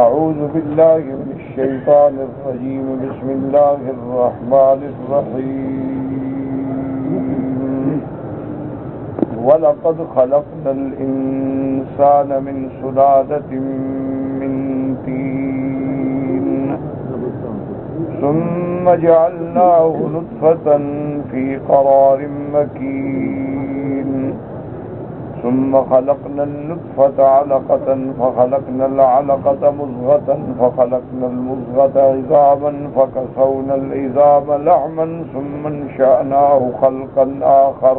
أعوذ بالله من الشيطان الرجيم. بسم الله الرحمن الرحيم. ولقد خلقنا الإنسان من سلالة من طين ثم جعلناه نطفة في قرار مكين ثم خلقنا النطفة علقة فخلقنا العلقة مضغة فخلقنا المضغة عظاما فكسونا العظام لحما ثم انشأناه خلقا آخر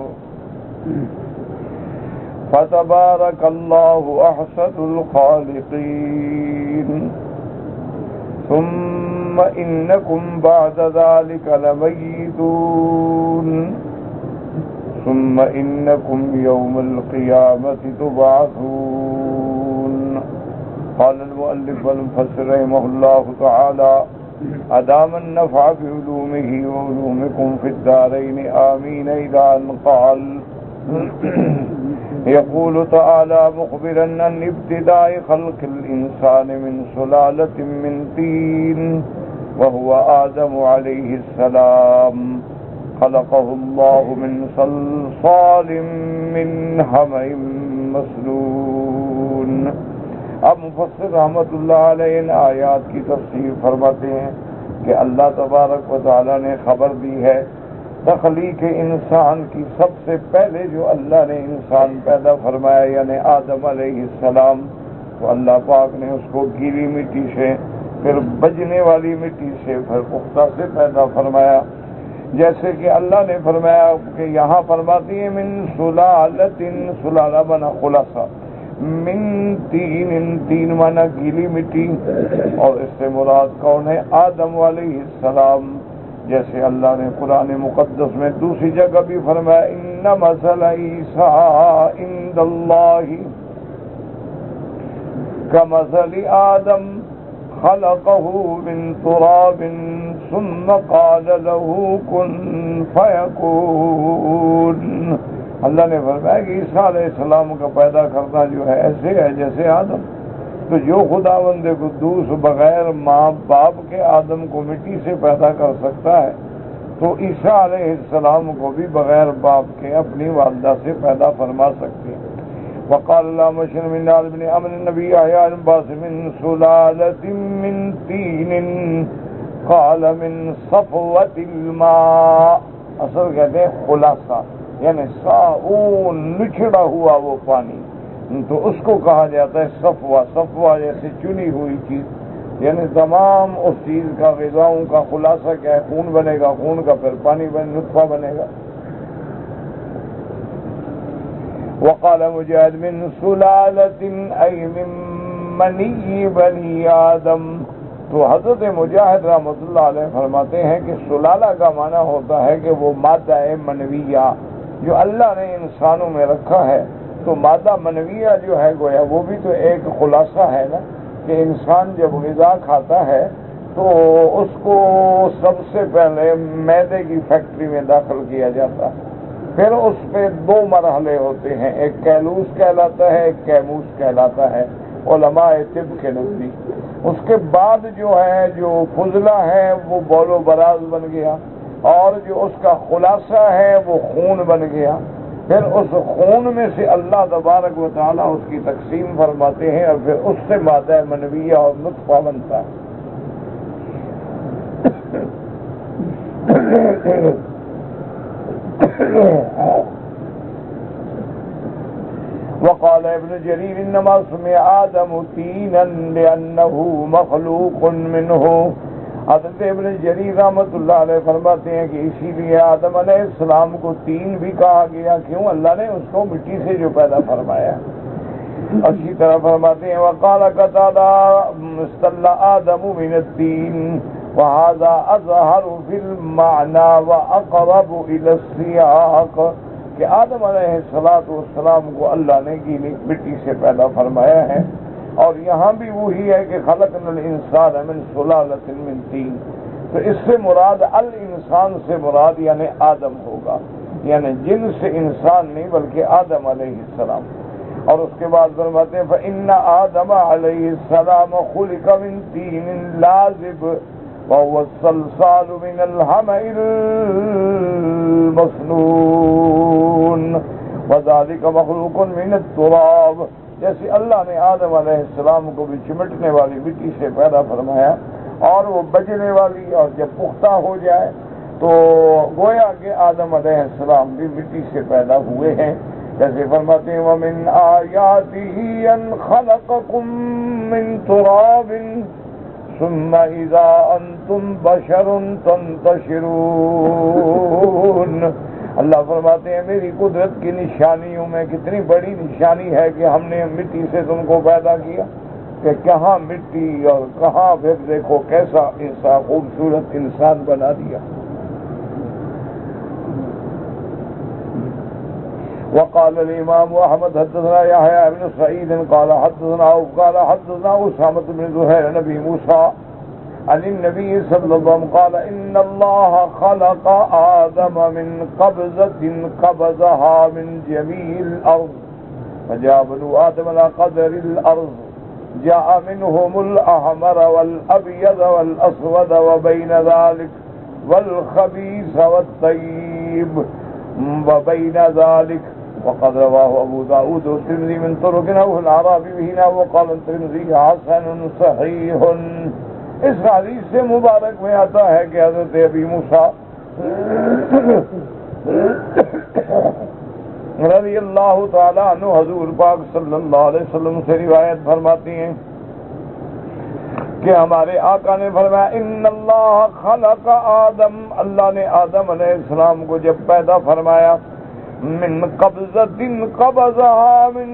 فتبارك الله أحسن الخالقين. ثم إنكم بعد ذلك لميتون ثم إنكم يوم القيامة تبعثون. قال المؤلف والمفسر رحمه الله تعالى: أدام النفع بعلومه وعلومكم في الدارين آمين. إلى أن قال: يقول تعالى مخبرا عن ابتداء خلق الإنسان من سلالة من طين وهو آدم عليه السلام خلقه الله من صلصال من حمأ مسنون. اب مفسر رحمۃ اللہ علیہ ان آیات کی تفسیر فرماتے ہیں کہ اللہ تبارک و تعالی نے خبر دی ہے تخلیق انسان کی. سب سے پہلے جو اللہ نے انسان پیدا فرمایا یعنی آدم علیہ السلام، تو اللہ پاک نے اس کو گیلی مٹی سے، پھر بجنے والی مٹی سے، پھر پختہ سے پیدا فرمایا. جیسے کہ اللہ نے فرمایا کہ یہاں فرماتی ہے من سلالۃ، سلالہ بنا خلاصہ، من تین، تین مانا گیلی مٹی، اور اس سے مراد کون ہے؟ آدم علیہ السلام. جیسے اللہ نے قرآن مقدس میں دوسری جگہ بھی فرمایا ان مثل عیسیٰ عند اللہ کمثل آدم خلقه من تراب ثم قال له كن فيكون. اللہ نے فرمایا کہ عیسیٰ علیہ السلام کا پیدا کرنا جو ہے ایسے ہے جیسے آدم. تو جو خداوند قدوس بغیر ماں باپ کے آدم کو مٹی سے پیدا کر سکتا ہے تو عیسیٰ علیہ السلام کو بھی بغیر باپ کے اپنی والدہ سے پیدا فرما سکتے ہیں. وقال اللہ مشن من بن امر النبی احیاء باس من سلالۃ من طین قال من صفوۃ الماء. اصل کہتے ہیں خلاصہ، یعنی ساؤن نچڑا ہوا وہ پانی، تو اس کو کہا جاتا ہے صفوہ. صفوہ جیسے چنی ہوئی چیز، یعنی تمام اس چیز کا غذاؤں کا خلاصہ کیا ہے؟ خون بنے گا، خون کا پھر پانی نطفہ بنے گا. وقال مجاہد من سلالۃ ای من منی بنی آدم. تو حضرت مجاہد رحمۃ اللہ علیہ فرماتے ہیں کہ سلالہ کا معنی ہوتا ہے کہ وہ مادہ منویہ جو اللہ نے انسانوں میں رکھا ہے. تو مادہ منویہ جو ہے گویا وہ بھی تو ایک خلاصہ ہے نا، کہ انسان جب غذا کھاتا ہے تو اس کو سب سے پہلے معدے کی فیکٹری میں داخل کیا جاتا ہے، پھر اس پہ دو مرحلے ہوتے ہیں، ایک کیلوس کہلاتا ہے، ایک کیموس کہلاتا ہے علماء طب کے نزدیک. اس کے بعد جو ہے جو فضلہ ہے وہ بول و براز بن گیا، اور جو اس کا خلاصہ ہے وہ خون بن گیا. پھر اس خون میں سے اللہ تبارک و تعالیٰ اس کی تقسیم فرماتے ہیں اور پھر اس سے مادہ منویہ اور نطفہ بنتا ہے. وقال ابن جریر انما سمع آدم طینا لأنه مخلوق منه. حضرت ابن جریر رحمۃ اللہ علیہ فرماتے ہیں کہ اسی لیے آدم علیہ السلام کو تین بھی کہا گیا. کیوں؟ اللہ نے اس کو مٹی سے جو پیدا فرمایا. اسی طرح فرماتے ہیں وقال قتادہ استل آدم من الطین وهذا اظہر فی المعنى واقرب الى السیاق. کہ آدم علیہ السلام کو اللہ نے گیلی مٹی سے پیدا فرمایا ہے، اور یہاں بھی وہی ہے کہ خلقنا الانسان من سلالۃ من طین. تو اس سے مراد الانسان سے مراد یعنی آدم ہوگا، یعنی جن سے انسان نہیں بلکہ آدم علیہ السلام. اور اس کے بعد فرماتے ہیں فإن آدم علیہ السلام خلق من طین لازب وهو الصلصال من الحمأ المسنون وذلك مخلوق من التراب. جیسے اللہ نے آدم علیہ السلام کو بھی چمٹنے والی مٹی سے پیدا فرمایا اور وہ بجنے والی، اور جب پختہ ہو جائے تو گویا کہ آدم علیہ السلام بھی مٹی سے پیدا ہوئے ہیں. جیسے فرماتے ہیں وَمِنْ آيَاتِهِ أَنْ خَلَقَكُم مِّن تُرَابٍ ثُمَّ إِذَا أَنْتُمْ بَشَرٌ تَنْتَشِرُونَ. اللہ فرماتے ہیں میری قدرت کی نشانیوں میں کتنی بڑی نشانی ہے کہ ہم نے مٹی سے تم کو پیدا کیا، کہ کہاں مٹی اور کہاں پھر دیکھو کیسا ایسا خوبصورت انسان بنا دیا. وقال الامام احمد حدثنا يحيى بن سعيد قال حدثنا اسامة بن زهير عن ابي موسى عن النبي صلى الله عليه وسلم قال ان الله خلق آدم من قبضة قبضها من جميع الارض فجاء بنو آدم على قدر الارض جاء منهم الاحمر والابيض والاسود وبين ذلك والخبيث والطيب وبين ذلك. وقد رواه ابو داود والترمذي من طرق نحو الاعرابي به وقال الترمذي حسن صحيح. اس حدیث سے مبارک میں آتا ہے کہ حضرت ابی موسیٰ رضی اللہ تعالیٰ عنہ حضور پاک صلی اللہ علیہ وسلم سے روایت فرماتی ہیں کہ ہمارے آقا نے فرمایا ان اللہ خلق آدم، اللہ نے آدم علیہ السلام کو جب پیدا فرمایا من قبضۃ قبضها من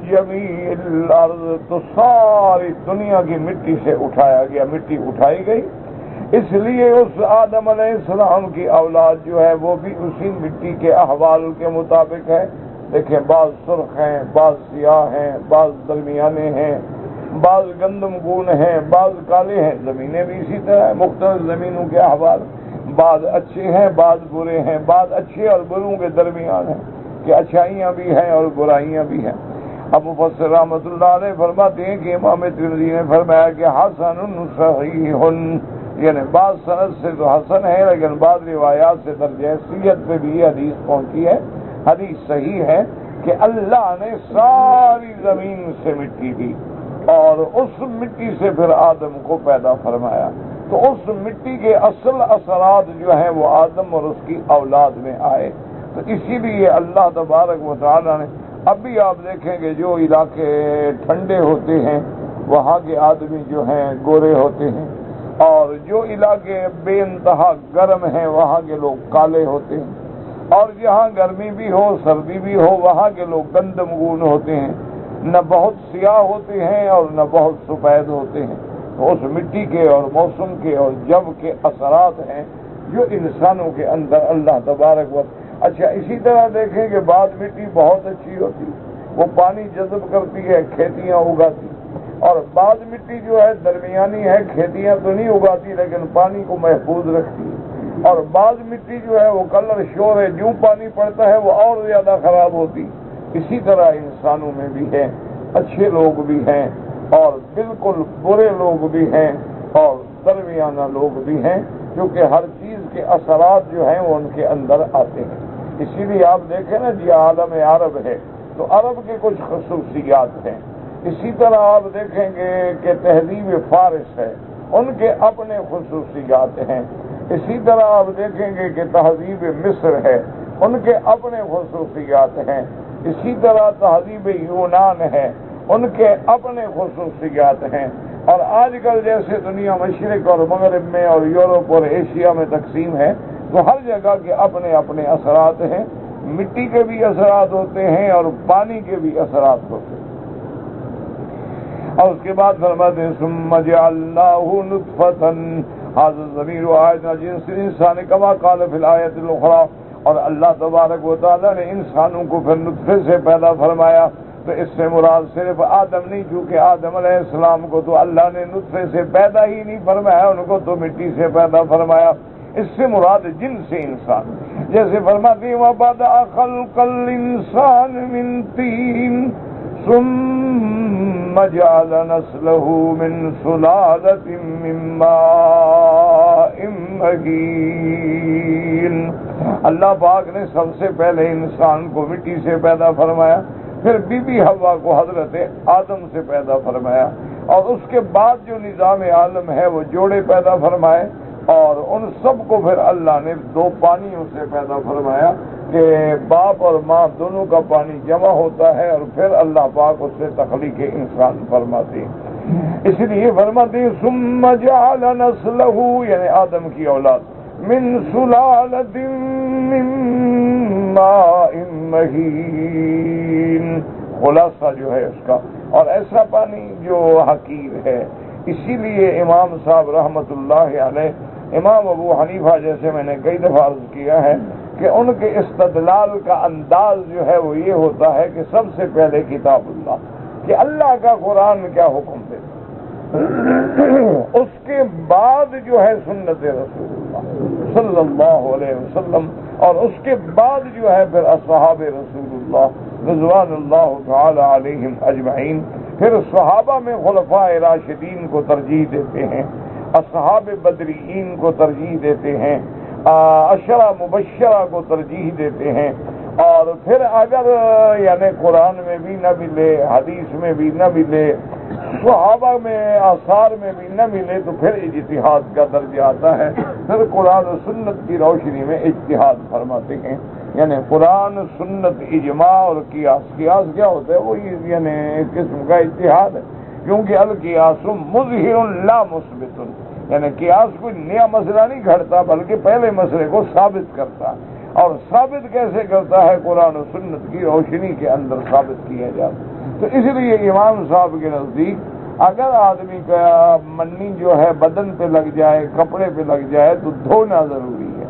جمیع الارض، تو ساری دنیا کی مٹی سے اٹھایا گیا، مٹی اٹھائی گئی. اس لیے اس آدم علیہ السلام کی اولاد جو ہے وہ بھی اسی مٹی کے احوال کے مطابق ہے. دیکھیں بعض سرخ ہیں، بعض سیاہ ہیں، بعض درمیانے ہیں، بعض گندم گون ہیں، بعض کالے ہیں. زمینیں بھی اسی طرح ہیں، مختلف زمینوں کے احوال، بعض اچھے ہیں بعض برے ہیں، بعض اچھے اور بروں کے درمیان ہیں کہ اچھائیاں بھی ہیں اور برائیاں بھی ہیں. اب مفسر رحمۃ اللہ علیہ فرماتے ہیں کہ امام ترمذی نے فرمایا کہ حسن صحیح، یعنی بعض سند سے تو حسن ہے لیکن بعض روایات سے درجہ حسیت پہ بھی یہ حدیث پہنچی ہے. حدیث صحیح ہے کہ اللہ نے ساری زمین سے مٹی دی اور اس مٹی سے پھر آدم کو پیدا فرمایا. تو اس مٹی کے اصل اثرات جو ہیں وہ آدم اور اس کی اولاد میں آئے. تو اسی لیے اللہ تبارک و تعالی نے اب بھی آپ دیکھیں گے جو علاقے ٹھنڈے ہوتے ہیں وہاں کے آدمی جو ہیں گورے ہوتے ہیں، اور جو علاقے بے انتہا گرم ہیں وہاں کے لوگ کالے ہوتے ہیں، اور جہاں گرمی بھی ہو سردی بھی ہو وہاں کے لوگ گندم گون ہوتے ہیں، نہ بہت سیاہ ہوتے ہیں اور نہ بہت سفید ہوتے ہیں. اس مٹی کے اور موسم کے اور جب کے اثرات ہیں جو انسانوں کے اندر اللہ تبارک و. اچھا اسی طرح دیکھیں کہ بعض مٹی بہت اچھی ہوتی، وہ پانی جذب کرتی ہے، کھیتیاں اگاتی، اور بعض مٹی جو ہے درمیانی ہے، کھیتیاں تو نہیں اگاتی لیکن پانی کو محفوظ رکھتی ہے، اور بعض مٹی جو ہے وہ کلر شور ہے، جو پانی پڑتا ہے وہ اور زیادہ خراب ہوتی. اسی طرح انسانوں میں بھی ہے، اچھے لوگ بھی ہیں اور بالکل برے لوگ بھی ہیں اور درمیانہ لوگ بھی ہیں، کیونکہ ہر چیز کے اثرات جو ہیں وہ ان کے اندر آتے ہیں. اسی لیے آپ دیکھیں نا جی عالم عرب ہے تو عرب کے کچھ خصوصیات ہیں. اسی طرح آپ دیکھیں گے کہ تہذیب فارس ہے، ان کے اپنے خصوصیات ہیں. اسی طرح آپ دیکھیں گے کہ تہذیب مصر ہے، ان کے اپنے خصوصیات ہیں. اسی طرح تہذیب یونان ہے، ان کے اپنے خصوصیات ہیں. اور آج کل جیسے دنیا مشرق اور مغرب میں اور یورپ اور ایشیا میں تقسیم ہے تو ہر جگہ کے اپنے اپنے اثرات ہیں. مٹی کے بھی اثرات ہوتے ہیں اور پانی کے بھی اثرات ہوتے ہیں. اور اس کے بعد فرماتے ہیں ثم جعلناه نطفة، هذا الضمير عائد على جنس الانسان كما قال في الآية الأخرى. اور اللہ تبارک و تعالیٰ نے انسانوں کو پھر نطفے سے پیدا فرمایا. تو اس سے مراد صرف آدم نہیں، چونکہ آدم علیہ السلام کو تو اللہ نے نطفے سے پیدا ہی نہیں فرمایا، ان کو تو مٹی سے پیدا فرمایا. اس سے مراد جن سے انسان، جیسے فرماتے ہیں وَبَدَأَ خَلْقَ الْإِنسَانِ مِنْ طِينٍ، ثم جعل نسله من سلالة من ماء مهين. اللہ پاک نے سب سے پہلے انسان کو مٹی سے پیدا فرمایا، پھر بی بی حوا کو حضرت آدم سے پیدا فرمایا، اور اس کے بعد جو نظام عالم ہے وہ جوڑے پیدا فرمائے، اور ان سب کو پھر اللہ نے دو پانیوں سے پیدا فرمایا کہ باپ اور ماں دونوں کا پانی جمع ہوتا ہے، اور پھر اللہ پاک اس سے تخلیق انسان فرماتے ہیں. اس لیے فرماتے ہیں ثم جعل نسلہ، یعنی آدم کی اولاد، من سلالۃ من ماء مہین، خلاصہ جو ہے اس کا، اور ایسا پانی جو حقیر ہے. اسی لیے امام صاحب رحمت اللہ علیہ، امام ابو حنیفہ جیسے میں نے کئی دفعہ عرض کیا ہے کہ ان کے استدلال کا انداز جو ہے وہ یہ ہوتا ہے کہ سب سے پہلے کتاب اللہ، کہ اللہ کا قرآن کیا حکم دیتا، اس کے بعد جو ہے سنت رسول اللہ صلی اللہ علیہ وسلم، اور اس کے بعد جو ہے پھر اصحاب رسول اللہ رضوان اللہ تعالی علیہم اجمعین. پھر صحابہ میں خلفاء راشدین کو ترجیح دیتے ہیں، اصحاب بدریین کو ترجیح دیتے ہیں، عشرہ مبشرہ کو ترجیح دیتے ہیں. اور پھر اگر یعنی قرآن میں بھی نہ ملے، حدیث میں بھی نہ ملے، صحابہ میں آثار میں بھی نہ ملے، تو پھر اجتہاد کا درجہ آتا ہے. پھر قرآن و سنت کی روشنی میں اجتہاد فرماتے ہیں، یعنی قرآن سنت اجماع اور قیاس. قیاس کیا ہوتا ہے؟ وہ یعنی ایک قسم کا اجتہاد ہے، کیونکہ القیاس مظہر لا مثبت، یعنی قیاس کوئی نیا مسئلہ نہیں گھڑتا بلکہ پہلے مسئلے کو ثابت کرتا ہے. اور ثابت کیسے کرتا ہے؟ قرآن و سنت کی روشنی کے اندر ثابت کیا جاتا. تو اس لیے امام صاحب کے نزدیک اگر آدمی کا منی جو ہے بدن پہ لگ جائے، کپڑے پہ لگ جائے، تو دھونا ضروری ہے.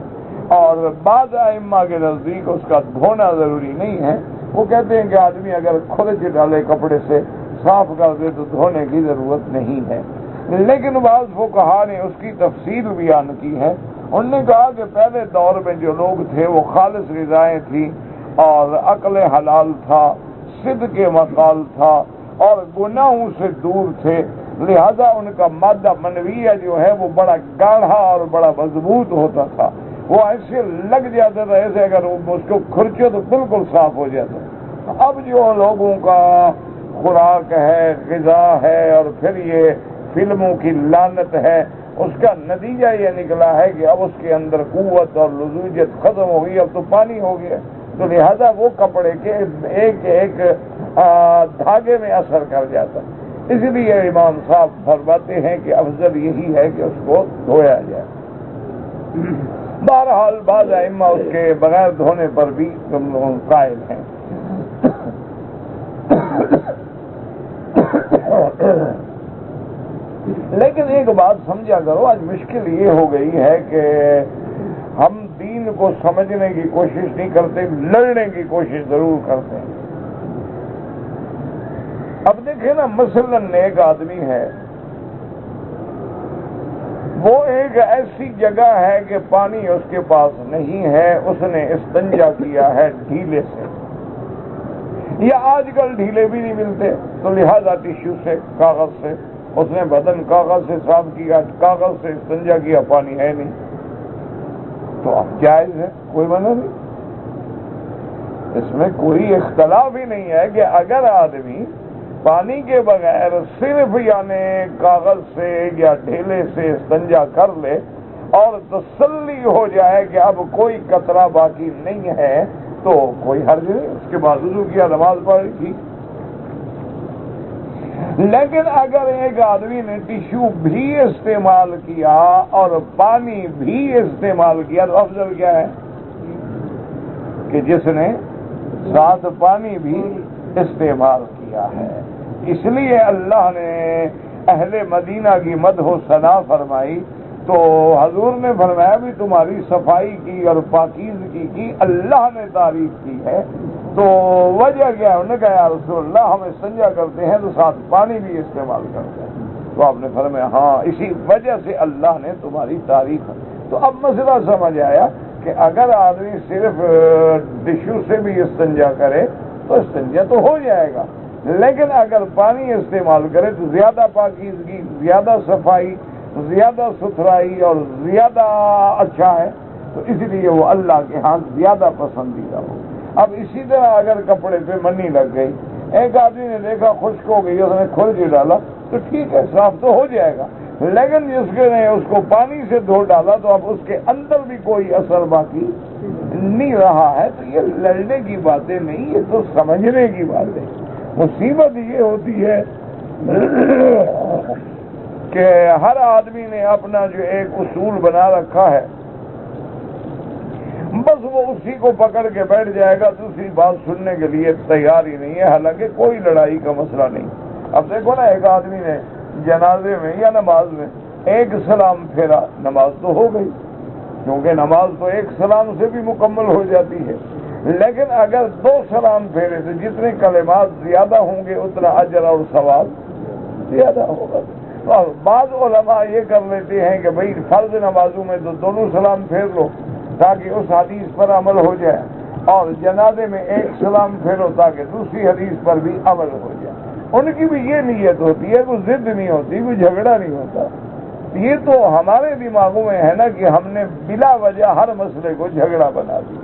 اور بعض ائمہ کے نزدیک اس کا دھونا ضروری نہیں ہے. وہ کہتے ہیں کہ آدمی اگر کھرچ ڈالے کپڑے سے صاف کر دے تو دھونے کی ضرورت نہیں ہے. لیکن بعض فقہا نے اس کی تفصیل بیان کی ہے. انہوں نے کہا کہ پہلے دور میں جو لوگ تھے وہ خالص غذائیں تھیں، اور عقل حلال تھا، صدق مقال تھا، اور گناہوں سے دور تھے، لہذا ان کا مادہ منویہ جو ہے وہ بڑا گاڑھا اور بڑا مضبوط ہوتا تھا. وہ ایسے لگ جاتا تھا ایسے اگر اس کو کھرچو تو بالکل صاف ہو جاتا. اب جو لوگوں کا خوراک ہے، غذا ہے، اور پھر یہ فلموں کی لعنت ہے، اس کا نتیجہ یہ نکلا ہے کہ اب اس کے اندر قوت اور لزوجت ختم ہو گئی، اب تو پانی ہو گیا. تو لہذا وہ کپڑے کے ایک ایک دھاگے میں اثر کر جاتا. اس لیے امام صاحب فرماتے ہیں کہ افضل یہی ہے کہ اس کو دھویا جائے. بہرحال بعض ائمہ اس کے بغیر دھونے پر بھی قائل ہیں. لیکن ایک بات سمجھا کرو، آج مشکل یہ ہو گئی ہے کہ ہم دین کو سمجھنے کی کوشش نہیں کرتے، لڑنے کی کوشش ضرور کرتے ہیں. اب دیکھیں نا، مثلاً ایک آدمی ہے، وہ ایک ایسی جگہ ہے کہ پانی اس کے پاس نہیں ہے، اس نے استنجا کیا ہے ڈھیلے سے، یا آج کل ڈھیلے بھی نہیں ملتے، تو لہذا ٹیشو سے، کاغذ سے اس نے بدن کاغذ سے صاف کیا، کاغذ سے استنجا کیا، پانی ہے نہیں، تو اب جائز ہے، کوئی منع نہیں. اس میں کوئی اختلاف ہی نہیں ہے کہ اگر آدمی پانی کے بغیر صرف یعنی کاغذ سے یا ڈھیلے سے استنجا کر لے اور تسلی ہو جائے کہ اب کوئی قطرہ باقی نہیں ہے، تو کوئی حرج نہیں، اس کے بعد وضو کیا، نماز پڑھی تھی. لیکن اگر ایک آدمی نے ٹیشو بھی استعمال کیا اور پانی بھی استعمال کیا، تو افضل کیا ہے؟ کہ جس نے ساتھ پانی بھی استعمال کیا ہے. اس لیے اللہ نے اہل مدینہ کی مدح و ثنا فرمائی، تو حضور نے فرمایا بھی تمہاری صفائی کی اور پاکیزگی کی اللہ نے تعریف کی ہے. تو وجہ کیا ہے؟ انہوں نے کہا یا رسول اللہ ہم استنجا کرتے ہیں تو ساتھ پانی بھی استعمال کرتے ہیں. تو آپ نے فرمایا ہاں اسی وجہ سے اللہ نے تمہاری تعریف. تو اب مسئلہ سمجھ آیا کہ اگر آدمی صرف ٹشو سے بھی استنجا کرے تو استنجا تو ہو جائے گا، لیکن اگر پانی استعمال کرے تو زیادہ پاکیزگی، زیادہ صفائی، زیادہ ستھرائی اور زیادہ اچھا ہے، تو اس لیے وہ اللہ کے ہاں زیادہ پسندیدہ ہو۔ اب اسی طرح اگر کپڑے پہ منی لگ گئی، ایک آدمی نے دیکھا خشک ہو گئی، اس نے کھول کے ڈالا تو ٹھیک ہے، صاف تو ہو جائے گا، لیکن جس کے نے اس کو پانی سے دھو ڈالا تو اب اس کے اندر بھی کوئی اثر باقی نہیں رہا ہے۔ تو یہ لڑنے کی باتیں نہیں، یہ تو سمجھنے کی باتیں۔ مصیبت یہ ہوتی ہے کہ ہر آدمی نے اپنا جو ایک اصول بنا رکھا ہے، بس وہ اسی کو پکڑ کے بیٹھ جائے گا، دوسری بات سننے کے لیے تیار ہی نہیں ہے، حالانکہ کوئی لڑائی کا مسئلہ نہیں۔ اب دیکھو نا، ایک آدمی نے جنازے میں یا نماز میں ایک سلام پھیرا، نماز تو ہو گئی، کیونکہ نماز تو ایک سلام سے بھی مکمل ہو جاتی ہے، لیکن اگر 2 سلام پھیرے تو جتنے کلمات زیادہ ہوں گے اتنا اجر اور ثواب زیادہ ہوگا۔ اور بعض علماء یہ کر لیتے ہیں کہ بھئی فرض نمازوں میں تو دونوں سلام پھیر لو تاکہ اس حدیث پر عمل ہو جائے، اور جنازے میں ایک سلام پھیرو تاکہ دوسری حدیث پر بھی عمل ہو جائے۔ ان کی بھی یہ نیت ہوتی ہے، کوئی ضد نہیں ہوتی، کوئی جھگڑا نہیں ہوتا۔ یہ تو ہمارے دماغوں میں ہے نا کہ ہم نے بلا وجہ ہر مسئلے کو جھگڑا بنا دیا۔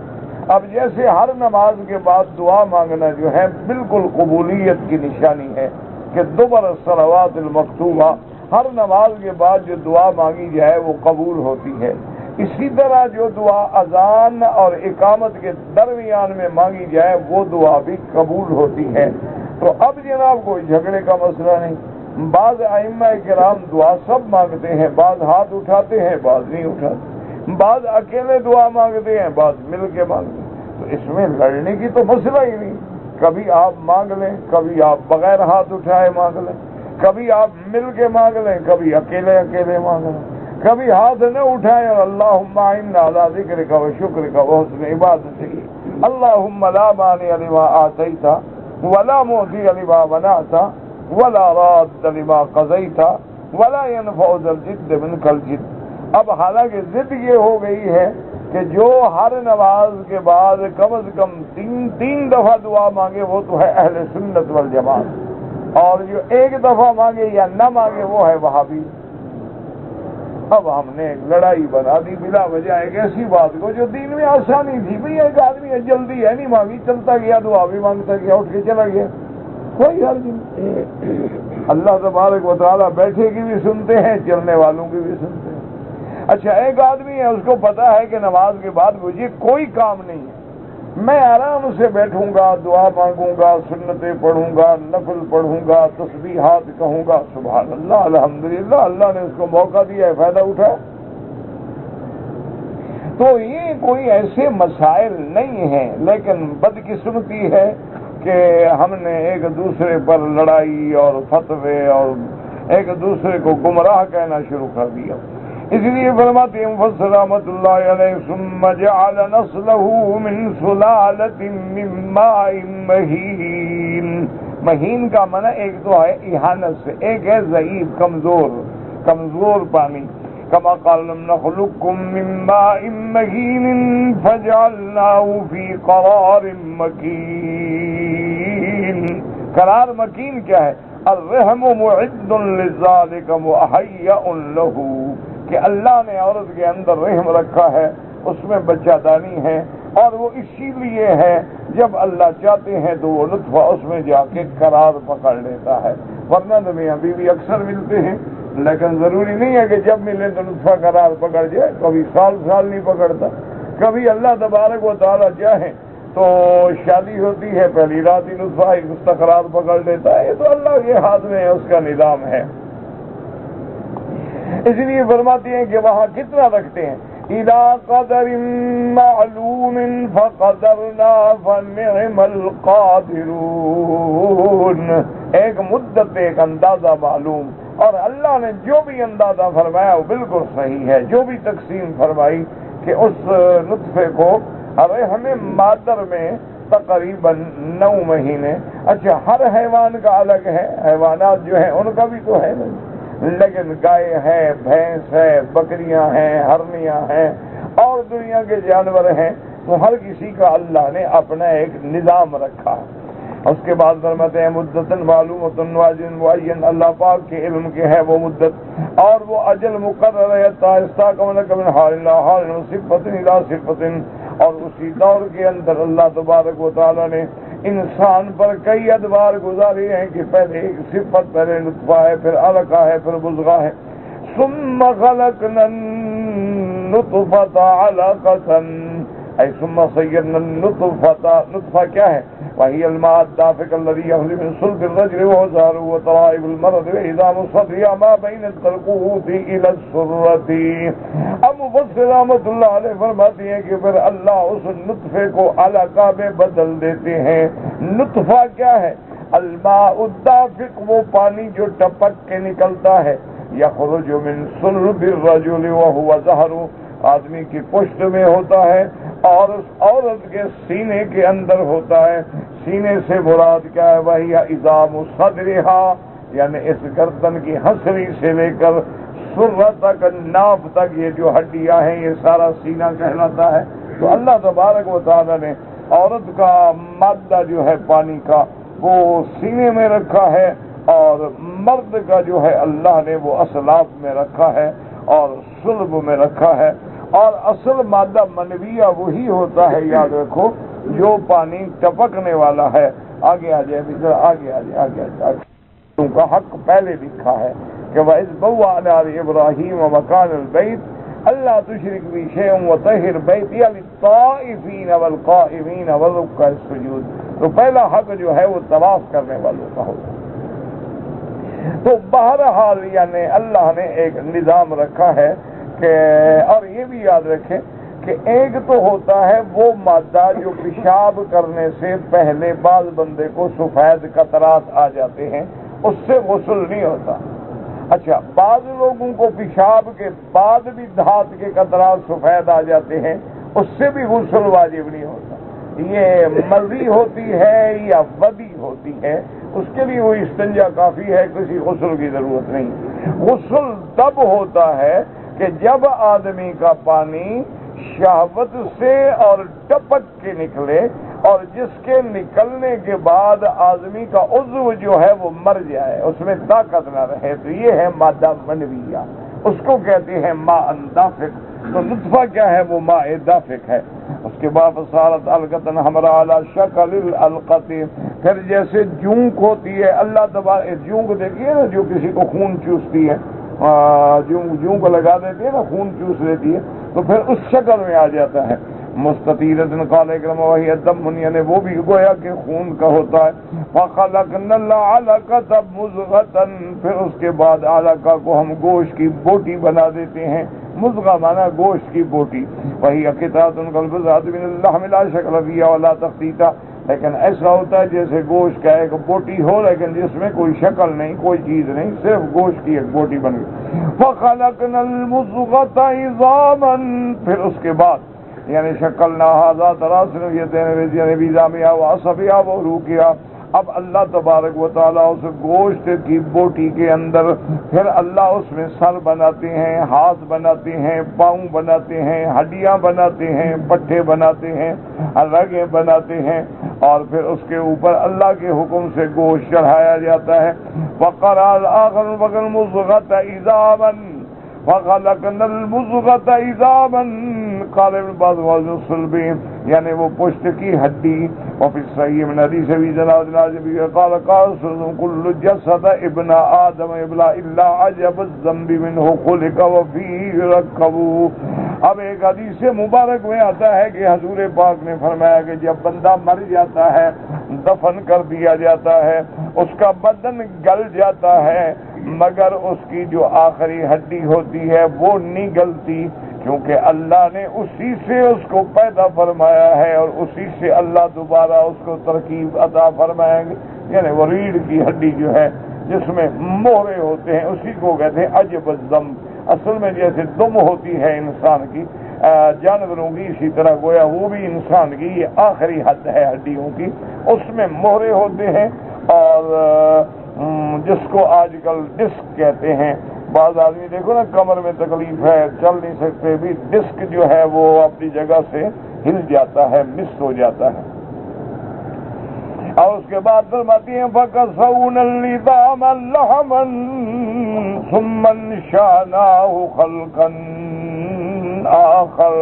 اب جیسے ہر نماز کے بعد دعا مانگنا جو ہے بالکل قبولیت کی نشانی ہے کہ دبر الصلوات المکتوبہ، ہر نماز کے بعد جو دعا مانگی جائے وہ قبول ہوتی ہے، اسی طرح جو دعا اذان اور اقامت کے درمیان میں مانگی جائے وہ دعا بھی قبول ہوتی ہے۔ تو اب جناب کوئی جھگڑے کا مسئلہ نہیں۔ بعض ائمہ کرام دعا سب مانگتے ہیں، بعض ہاتھ اٹھاتے ہیں، بعض نہیں اٹھاتے، بعض اکیلے دعا مانگتے ہیں، بعض مل کے مانگتے ہیں۔ تو اس میں لڑنے کی تو مسئلہ ہی نہیں، کبھی آپ مانگ لیں، کبھی آپ بغیر ہاتھ اٹھائے مانگ لیں، کبھی آپ مل کے مانگ لیں، کبھی اکیلے اکیلے مانگ لیں، کبھی ہاتھ نہ اٹھائیں اور اللہم اعنا علی ذکرک و شکرک و حسن عبادتک، اللہم لا مانع لما آتیت ولا معطی لما منعت ولا راد لما قضیت ولا ينفع ذا الجد منک الجد۔ اب حالانکہ ضد یہ ہو گئی ہے کہ جو ہر نماز کے بعد کم از کم تین دفعہ دعا مانگے وہ تو ہے اہل سنت والجماعت، اور جو ایک دفعہ مانگے یا نہ مانگے وہ ہے وہابی۔ اب ہم نے ایک لڑائی بنا دی بلا وجہ ایک ایسی بات کو جو دین میں آسانی تھی، بھئی ایک آدمی ہے جلدی ہے نہیں مانگی، چلتا گیا دعا بھی مانگتا گیا، اٹھ کے چلا گیا، کوئی حرج نہیں۔ اللہ تبارک و تعالیٰ بیٹھے کی بھی سنتے ہیں، چلنے والوں کی بھی سنتے ہیں۔ اچھا، ایک آدمی ہے اس کو پتا ہے کہ نماز کے بعد مجھے کوئی کام نہیں ہے، میں آرام سے بیٹھوں گا، دعا مانگوں گا، سنتیں پڑھوں گا، نفل پڑھوں گا، تسبیحات کہوں گا، سبحان اللہ، الحمدللہ، اللہ نے اس کو موقع دیا ہے، فائدہ اٹھا۔ تو یہ کوئی ایسے مسائل نہیں ہیں، لیکن بدقسمتی ہے کہ ہم نے ایک دوسرے پر لڑائی اور فتوے اور ایک دوسرے کو گمراہ کہنا شروع کر دیا۔ اس لیے فرماتے ہیں مفسر رحمۃ اللہ علیہ ثم جعل نسلہ من سلالۃ من ماء مہین۔ مہین کا معنی ایک تو ہے اہانت سے، ایک ہے ضعیف، کمزور پانی۔ کما قال نخلقکم من ماء مہین فجعلناه فی قرار مکین۔ قرار مکین کیا ہے؟ الرحم معد لذلک مہیأ لہ، کہ اللہ نے عورت کے اندر رحم رکھا ہے، اس میں بچہ دانی ہے، اور وہ اسی لیے ہے جب اللہ چاہتے ہیں تو وہ لطفہ اس میں جا کے قرار پکڑ لیتا ہے۔ ورنہ تو میاں بیوی اکثر ملتے ہیں، لیکن ضروری نہیں ہے کہ جب ملے تو لطفہ قرار پکڑ جائے، کبھی سال نہیں پکڑتا، کبھی اللہ تبارک و تعالیٰ چاہے تو شادی ہوتی ہے پہلی رات ہی لطفہ استقرار پکڑ لیتا ہے، یہ تو اللہ کے ہاتھ میں ہے، اس کا نظام ہے۔ اس لیے فرماتے ہیں کہ وہاں کتنا رکھتے ہیں؟ إِلَىٰ قَدَرٍ مَّعْلُومٍ فَقَدَرْنَا فَنِعْمَ الْقَادِرُونَ۔ ایک مدت، ایک اندازہ معلوم، اور اللہ نے جو بھی اندازہ فرمایا وہ بالکل صحیح ہے، جو بھی تقسیم فرمائی کہ اس نطفے کو رحم مادر میں تقریباً 9 مہینے۔ اچھا، ہر حیوان کا الگ ہے، حیوانات جو ہیں ان کا بھی تو ہے نہیں، لیکن گائے ہے، بھینس ہے، بکریاں ہیں، ہرنیاں ہیں، اور دنیا کے جانور ہیں، تو ہر کسی کا اللہ نے اپنا ایک نظام رکھا ہے۔ اس کے بعد فرماتے ہیں مدتن معلومۃ واجن معین، اللہ پاک کے علم کے ہے وہ مدت اور وہ اجل مقرر ہے، آہستہ من حال اللہ حال صفت الی صفت، اور اسی دور کے اندر اللہ تبارک و تعالیٰ نے انسان پر کئی ادوار گزاری ہیں کہ پہلے ایک صفت، پہلے نطفہ ہے، پھر علقہ ہے، پھر مضغہ ہے، ثم خلقنا النطفة علقة أي ثم صيرنا النطفة، نطفہ کیا ہے؟ وهي الماء الدافق الذي يخرج من صلب الرجل وهو زهر وترائب المرض وعظام الصدر ما بين الترقوت إلى السرة۔ اب مفسر رحمۃ اللہ علیہ فرماتی ہیں کہ پھر اللہ اس نطفے کو علقہ میں بدل دیتے ہیں۔ نطفہ کیا ہے؟ الماء الدافق، وہ پانی جو ٹپک کے نکلتا ہے، یخرج من صلب الرجل وهو زهر، آدمی کی پشت میں ہوتا ہے اور اس عورت کے سینے کے اندر ہوتا ہے۔ سینے سے مراد کیا ہے؟ وہی عظام صدرہا، یعنی اس گردن کی ہنسلی سے لے کر سرہ تک، ناف تک، یہ جو ہڈیاں ہیں یہ سارا سینہ کہلاتا ہے۔ تو اللہ تبارک و تعالیٰ نے عورت کا مادہ جو ہے پانی کا وہ سینے میں رکھا ہے، اور مرد کا جو ہے اللہ نے وہ اسلاف میں رکھا ہے اور صلب میں رکھا ہے۔ اور اصل مادہ منویہ وہی ہوتا ہے، یاد رکھو، جو پانی ٹپکنے والا ہے۔ آگے آ جائے ذرا، آگے آ جائے، آگے آ جائے۔ ان کا حق پہلے لکھا ہے کہ وَإِذْ بَوَّأْنَا لِإِبْرَاهِيمَ مَكَانَ الْبَيْتِ أَلَّا تُشْرِكْ بِي شَيْئًا وَطَهِّرْ بَيْتِيَ لِلطَّائِفِينَ وَالْقَائِمِينَ وَالرُّكَّعِ السُّجُودِ۔ تو پہلا حق جو ہے وہ طواف کرنے والوں کا ہوتا ہے۔ تو بہرحال یعنی اللہ نے ایک نظام رکھا ہے کہ، اور یہ بھی یاد رکھیں کہ ایک تو ہوتا ہے وہ مادہ جو پیشاب کرنے سے پہلے بعض بندے کو سفید قطرات آ جاتے ہیں، اس سے غسل نہیں ہوتا۔ اچھا، بعض لوگوں کو پیشاب کے بعد بھی دھات کے قطرات سفید آ جاتے ہیں، اس سے بھی غسل واجب نہیں ہوتا۔ یہ مرضی ہوتی ہے یا ودی ہوتی ہے، اس کے لیے وہ استنجا کافی ہے، کسی غسل کی ضرورت نہیں۔ غسل تب ہوتا ہے کہ جب آدمی کا پانی شہوت سے اور ٹپک کے نکلے، اور جس کے نکلنے کے بعد آدمی کا عضو جو ہے وہ مر جائے، اس میں طاقت نہ رہے، تو یہ ہے مادہ منویہ، اس کو کہتے ہیں ماء دافق۔ تو نطفہ کیا ہے؟ وہ ماء دافق ہے۔ اس کے بعد صارت علقۃ حمراء علی شکل العلقۃ، پھر جیسے جونک ہوتی ہے، اللہ تبارک، جونک دیکھیے نا جو کسی کو خون چوستی ہے، جونک لگا دیتی ہے نا، خون چوس لیتی ہے، تو پھر اس شکل میں آ جاتا ہے۔ مستطیرۃ قال اکرم وہی دم، یعنی وہ بھی گویا کہ خون کا ہوتا ہے۔ فخلقنا العلقۃ مضغۃ، پھر اس کے بعد علقہ کو ہم گوشت کی بوٹی بنا دیتے ہیں۔ مضغہ مانا گوشت کی بوٹی۔ وہی قطعۃ کالبضعۃ من اللحم لا شکل فیہا ولا تخطیط، لیکن ایسا ہوتا ہے جیسے گوشت کا ایک بوٹی ہو لیکن جس میں کوئی شکل نہیں، کوئی چیز نہیں، صرف گوشت کی ایک بوٹی بن گئی۔ فخلقنا المضغۃ عظاما، پھر اس کے بعد یعنی شکلناہا ذات راسیہ بعظامہا وعصبہا وعروقہا، اب اللہ تبارک و تعالیٰ اس گوشت کی بوٹی کے اندر پھر اللہ اس میں سر بناتے ہیں، ہاتھ بناتے ہیں، پاؤں بناتے ہیں، ہڈیاں بناتے ہیں، پٹھے بناتے ہیں، رگیں بناتے ہیں، اور پھر اس کے اوپر اللہ کے حکم سے گوشت چڑھایا جاتا ہے۔ وقرأ الآخر المضغۃ عظاما فخلقنا المضغۃ عظاما، قال ابن عباس وزن الصلب، یعنی وہ پشت کی ہڈی۔ وفي الصحيح من حديث ابي ذر قال قال كل جسد ابن آدم ابلا الا عجب الذنب منه خلق وفيه ركبوا۔ اب ایک حدیث مبارک میں آتا ہے کہ حضور پاک نے فرمایا کہ جب بندہ مر جاتا ہے، دفن کر دیا جاتا ہے، اس کا بدن گل جاتا ہے، مگر اس کی جو آخری ہڈی ہوتی ہے وہ نہیں گلتی، کیونکہ اللہ نے اسی سے اس کو پیدا فرمایا ہے اور اسی سے اللہ دوبارہ اس کو ترکیب عطا فرمائیں گے۔ یعنی وہ ریڑھ کی ہڈی جو ہے جس میں مہرے ہوتے ہیں، اسی کو کہتے ہیں عجب الذنب۔ اصل میں جیسے دم ہوتی ہے انسان کی، جانوروں کی، اسی طرح گویا وہ بھی انسان کی یہ آخری حد ہے ہڈیوں کی، اس میں مہرے ہوتے ہیں، اور جس کو آج کل ڈسک کہتے ہیں۔ بعض آدمی دیکھو نا کمر میں تکلیف ہے، چل نہیں سکتے، بھی ڈسک جو ہے وہ اپنی جگہ سے ہل جاتا ہے، مس ہو جاتا ہے، اور اس کے بعد فرماتی ہیں فَكَسَوْنَا الْعِظَامَ لَحْمًا ثُمَّ انشَأْنَاهُ خَلْقًا آخَرَ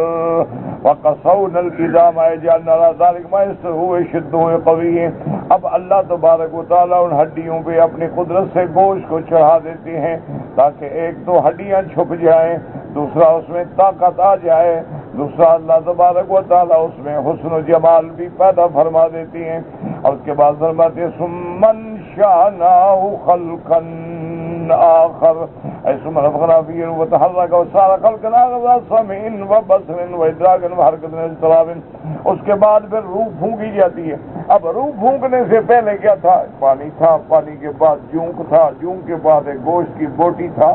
وَكَسَوْنَا الْعِظَامَ جَعَلْنَا لَهَا ذَلِكَ مَا يَسْتَوِي يَشُدُّهُ قَوِيٌّ۔ اب اللہ تبارک و تعالیٰ ان ہڈیوں پہ اپنی قدرت سے گوشت کو چڑھا دیتے ہیں تاکہ ایک تو ہڈیاں چھپ جائیں، دوسرا اس میں طاقت آ جائے، دوسرا اللہ تبارک و تعالیٰ اس میں حسن و جمال بھی پیدا فرما دیتی ہیں۔ اور اس کے بعد فرماتے ہیں ثُمَّ انشَأْنَاهُ خَلْقًا آخَرَ ثُمَّ نَفَخْنَا فِيهِ وَتَحَرَّكَ وَصَارَ خَلْقًا آخَرَ سَمْعٍ وَبَصَرٍ وَإِدْرَاكٍ وَحَرَكَةٍ وَاضْطِرَابٍ۔ اس کے بعد پھر روح پھونکی جاتی ہے۔ اب روح پھونکنے سے پہلے کیا تھا؟ پانی تھا، پانی کے بعد جونک تھا، جونک کے بعد ایک گوشت کی بوٹی تھا۔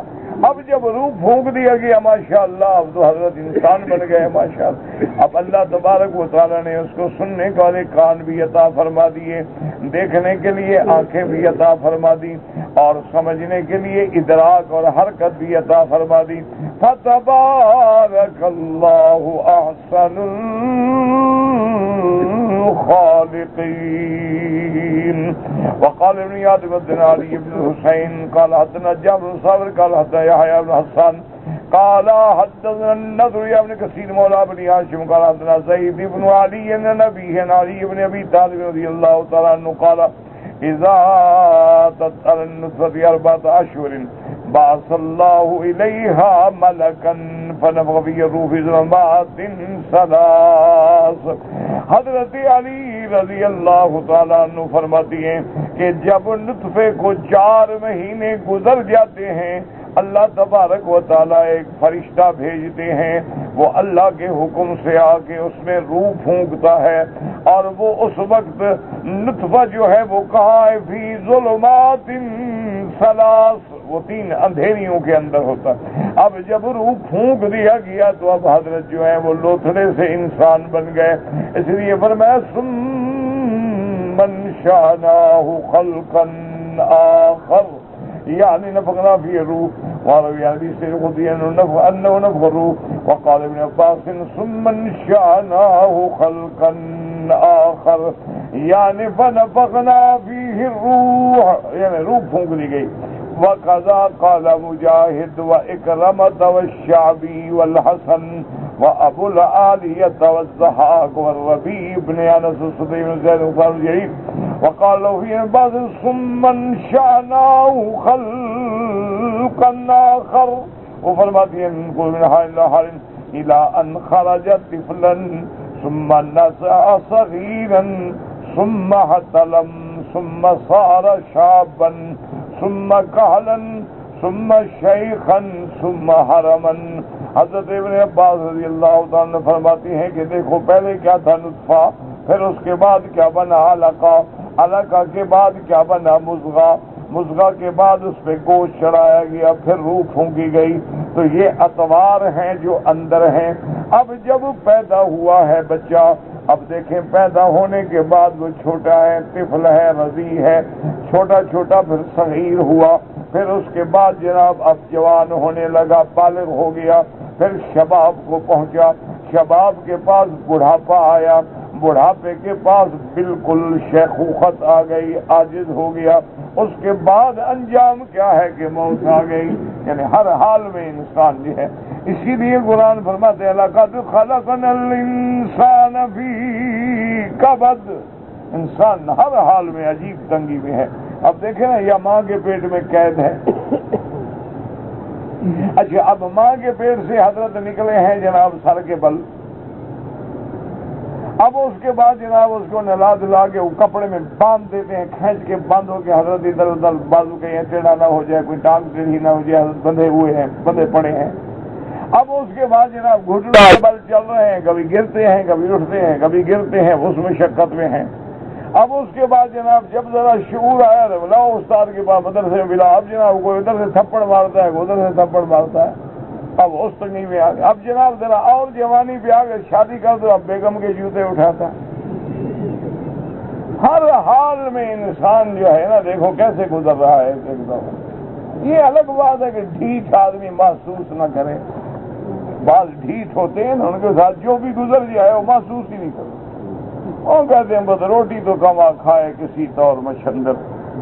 اب جب روح پھونک دیا گیا ماشاءاللہ اب تو حضرت انسان بن گئے ماشاءاللہ۔ اب اللہ تبارک و تعالیٰ نے اس کو سننے والے کان بھی عطا فرما دیے، دیکھنے کے لیے آنکھیں بھی عطا فرما دی، اور سمجھنے کے لیے ادراک اور حرکت بھی عطا فرما دی۔ فتبارک اللہ احسن الخالقین۔ وقال ابن یاد بن علی بن حسین قال حدثنا جابر بن صابر قال حدثنا یحیی بن حسان قال حدثنا النضر بن كثير مولى بن هاشم قال حدثنا زيد بن علي بن نبيه علي بن ابي طالب رضي الله تعالى عنه قال اذا تطهر النطفه 4 اشهر بعث الله اليها ملكا فنفخ فيه الروح في ظلمات 3۔ حضرت علی رضی اللہ تعالیٰ عنہ فرماتی ہیں کہ جب نطفے کو 4 مہینے گزر جاتے ہیں اللہ تبارک و تعالیٰ ایک فرشتہ بھیجتے ہیں، وہ اللہ کے حکم سے آ کے اس میں روح پھونکتا ہے، اور وہ اس وقت نطفہ جو ہے وہ کہاں ہے؟ فی ظلمات 3، وہ 3 اندھیریوں کے اندر ہوتا ہے۔ اب جب روح پھونک دیا گیا تو اب حضرت جو ہے وہ لوتھڑے سے انسان بن گئے، اس لیے فرمایا ثُمَّ انشَأْنَاهُ خَلْقًا آخَرَ يعني نفخنا فيه الروح وروي عن ابي سعيد الخدري انه نفخ الروح وقال ابن عباس ثم انشأناه خلقا آخر يعني فنفخنا فيه الروح يعني روح پھونک دی گئی۔ وقضا قال مجاهد وإكرمة والشعبي والحسن وأبو العالية والضحاك والربيع بن أنس الصديق بن زيد بن جرير وقال له في بعض ثم انشأناه خلقا آخر وفرماتی ہیں من حال إلى حال إلى أن خرج طفلا ثم نزع صغيرا ثم حتلم ثم صار شابا ثم کہلا ثم شیخا ثم حرما۔ حضرت ابن عباس رضی اللہ تعالیٰ نے فرماتی ہیں کہ دیکھو پہلے کیا تھا نطفہ، پھر اس کے بعد کیا بنا علقہ، علقہ کے بعد کیا بنا مضغہ، مضغہ کے بعد اس پہ گوشت چڑھایا گیا، پھر روح پھونکی گئی۔ تو یہ اطوار ہیں جو اندر ہیں۔ اب جب پیدا ہوا ہے بچہ، اب دیکھیں پیدا ہونے کے بعد وہ چھوٹا ہے، طفل ہے، رضیع ہے، چھوٹا چھوٹا، پھر صغیر ہوا، پھر اس کے بعد جناب اب جوان ہونے لگا، بالغ ہو گیا، پھر شباب کو پہنچا، شباب کے پاس بڑھاپا آیا، بڑھاپے کے پاس بالکل شیخوخت آ گئی، عاجز ہو گیا، اس کے بعد انجام کیا ہے کہ موت آ گئی۔ یعنی ہر حال میں انسان جو ہے، اسی لیے قرآن فرماتے ہیں لَقَدْ خَلَقْنَا الْإِنسَانَ فِي كَبَدٍ، انسان ہر حال میں عجیب تنگی میں ہے۔ اب دیکھیں نا یا ماں کے پیٹ میں قید ہے۔ اچھا اب ماں کے پیٹ سے حضرت نکلے ہیں جناب سر کے بل، اب اس کے بعد جناب اس کو نلا دلا کے وہ کپڑے میں باندھ دیتے ہیں، کھینچ کے باندھ ہو کے حضرت ادھر ادھر بازو کے یہ ٹیڑھا نہ ہو جائے، کوئی ٹانگ ٹیڑھی نہ ہو جائے، حضرت بندھے ہوئے ہیں، بندھے پڑے ہیں۔ اب اس کے بعد جناب گھٹنوں کے بل چل رہے ہیں، کبھی گرتے ہیں، کبھی اٹھتے ہیں، کبھی گرتے ہیں، اس مشقت میں ہیں۔ اب اس کے بعد جناب جب ذرا شعور آیا لاؤ استاد کے پاس مدرسے میں ملا، اب جناب کوئی ادھر سے تھپڑ مارتا ہے، کوئی ادھر سے تھپڑ مارتا ہے، اب اس تنگی میں آ گئے۔ اب جناب ذرا اور جوانی پہ آ گئے، شادی کر دو، اب بیگم کے جوتے اٹھاتا ہے۔ ہر حال میں انسان جو ہے نا دیکھو کیسے گزر رہا ہے ایک دم۔ یہ الگ بات ہے کہ ڈھیٹ آدمی محسوس نہ کرے، بعض ڈھیٹ ہوتے ہیں نا ان کے ساتھ جو بھی گزر جائے وہ محسوس ہی نہیں کرتے۔ وہ کہتے ہیں بس روٹی تو کما کھائے کسی طور مشندر،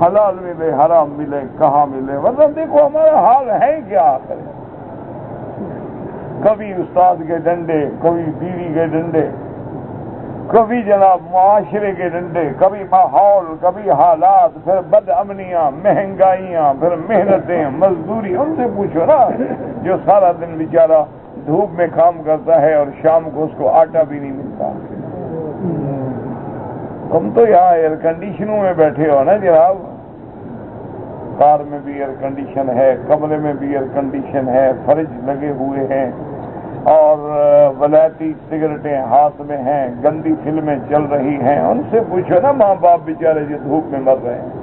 حلال ملے حرام ملے کہاں ملے، ورنہ دیکھو ہمارا حال ہے کیا آخر، کبھی استاد کے ڈنڈے، کبھی بیوی کے ڈنڈے، کبھی جناب معاشرے کے ڈنڈے، کبھی ماحول، کبھی حالات، پھر بد امنیاں، مہنگائیاں، پھر محنتیں، مزدوری۔ ان سے پوچھو نا جو سارا دن بیچارہ دھوپ میں کام کرتا ہے اور شام کو اس کو آٹا بھی نہیں ملتا۔ تم تو یہاں ایئر کنڈیشنوں میں بیٹھے ہو نا جناب، کار میں بھی ایئر کنڈیشن ہے، کمرے میں بھی ایئر کنڈیشن ہے، فریج لگے ہوئے ہیں، اور ولایتی سگریٹیں ہاتھ میں ہیں، گندی فلمیں چل رہی ہیں۔ ان سے پوچھو نا ماں باپ بیچارے جو دھوپ میں مر رہے ہیں،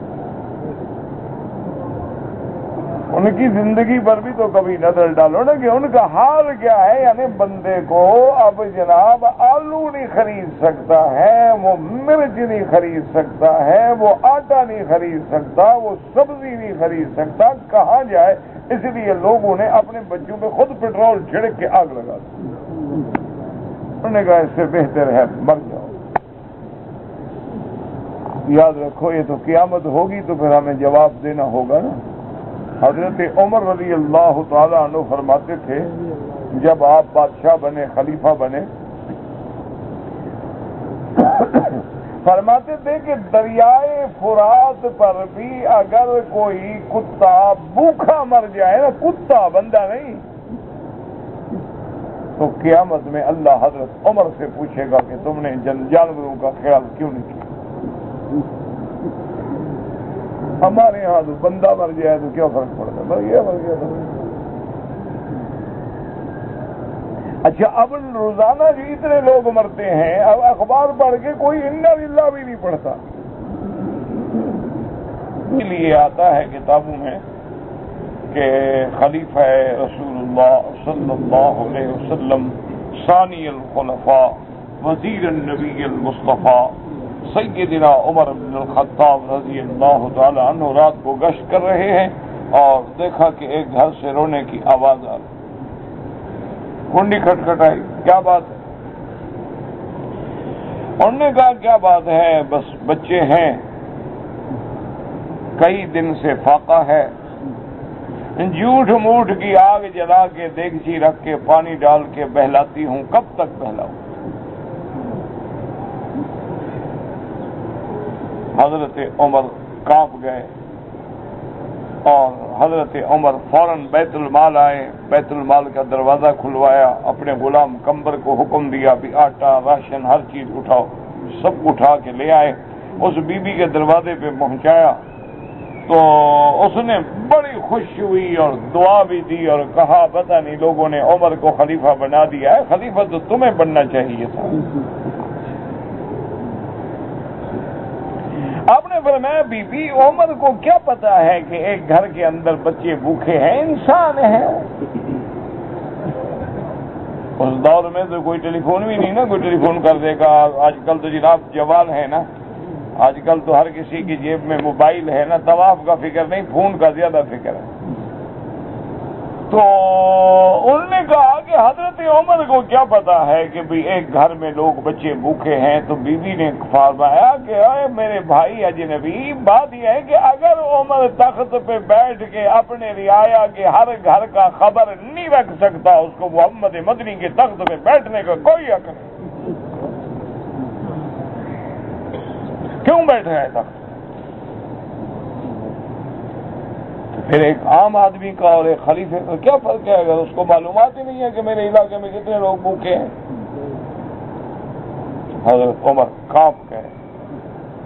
ان کی زندگی پر بھی تو کبھی نظر ڈالو نا کہ ان کا حال کیا ہے۔ یعنی بندے کو اب جناب آلو نہیں خرید سکتا ہے، وہ مرچ نہیں خرید سکتا ہے، وہ آٹا نہیں خرید سکتا، وہ سبزی نہیں خرید سکتا، کہاں جائے؟ اس لیے لوگوں نے اپنے بچوں پہ خود پٹرول چھڑک کے آگ لگا دی۔ انہوں نے کہا اس سے بہتر ہے مر جاؤ۔ یاد رکھو یہ تو قیامت ہوگی تو پھر ہمیں جواب دینا ہوگا نا۔ حضرت عمر رضی اللہ تعالیٰ عنہ فرماتے تھے جب آپ بادشاہ بنے، خلیفہ بنے، فرماتے تھے کہ دریائے فرات پر بھی اگر کوئی کتا بھوکا مر جائے نا، کتا بندہ نہیں، تو قیامت میں اللہ حضرت عمر سے پوچھے گا کہ تم نے جانوروں کا خیال کیوں نہیں کیا۔ ہمارے یہاں تو بندہ مر جائے تو کیا فرق پڑتا ہے، مر گیا مر گیا۔ اچھا اب روزانہ جو اتنے لوگ مرتے ہیں، اب اخبار پڑھ کے کوئی انا للہ بھی نہیں پڑھتا۔ اس لیے آتا ہے کتابوں میں کہ خلیفہ رسول اللہ صلی اللہ علیہ وسلم، ثانی الخلفاء، وزیر النبی المصطفیٰ سیدنا عمر بن الخطاب رضی اللہ تعالی عنہ رات کو گشت کر رہے ہیں اور دیکھا کہ ایک گھر سے رونے کی آواز آ رہی، کنڈی کھٹکھٹائی، کیا بات ہے؟ انہوں نے کہا کیا بات ہے، بس بچے ہیں، کئی دن سے فاقہ ہے، جھوٹ موٹ کی آگ جلا کے دیگچی رکھ کے پانی ڈال کے بہلاتی ہوں، کب تک بہلاؤں؟ حضرت عمر کانپ گئے اور حضرت عمر فوراً بیت المال آئے، بیت المال کا دروازہ کھلوایا، اپنے غلام قمبر کو حکم دیا بھی آٹا راشن ہر چیز اٹھاؤ، سب اٹھا کے لے آئے، اس بی بی کے دروازے پہ پہنچایا تو اس نے بڑی خوش ہوئی اور دعا بھی دی اور کہا پتہ نہیں لوگوں نے عمر کو خلیفہ بنا دیا ہے، خلیفہ تو تمہیں بننا چاہیے تھا۔ آپ نے فرمایا بی بی عمر کو کیا پتا ہے کہ ایک گھر کے اندر بچے بھوکے ہیں، انسان ہیں۔ اس دور میں تو کوئی ٹیلی فون بھی نہیں نا، کوئی ٹیلی فون کر دے گا۔ آج کل تو جناب جوال ہے نا، آج کل تو ہر کسی کی جیب میں موبائل ہے نا، طواف کا فکر نہیں، فون کا زیادہ فکر ہے۔ تو انہوں نے کہا کہ حضرت عمر کو کیا پتا ہے کہ بھی ایک گھر میں لوگ بچے بھوکے ہیں؟ تو بیوی نے فرمایا کہ اے میرے بھائی اجنبی، بات یہ ہے کہ اگر عمر تخت پہ بیٹھ کے اپنے رعایا کے ہر گھر کا خبر نہیں رکھ سکتا، اس کو محمد مدنی کے تخت پہ بیٹھنے کا کوئی حق نہیں۔ کیوں بیٹھا ہے تخت؟ پھر ایک عام آدمی کا اور ایک خلیفے کا کیا فرق ہے اگر اس کو معلومات ہی نہیں ہے کہ میرے علاقے میں کتنے لوگ بھوکے ہیں؟ حضرت عمر کانپ گئے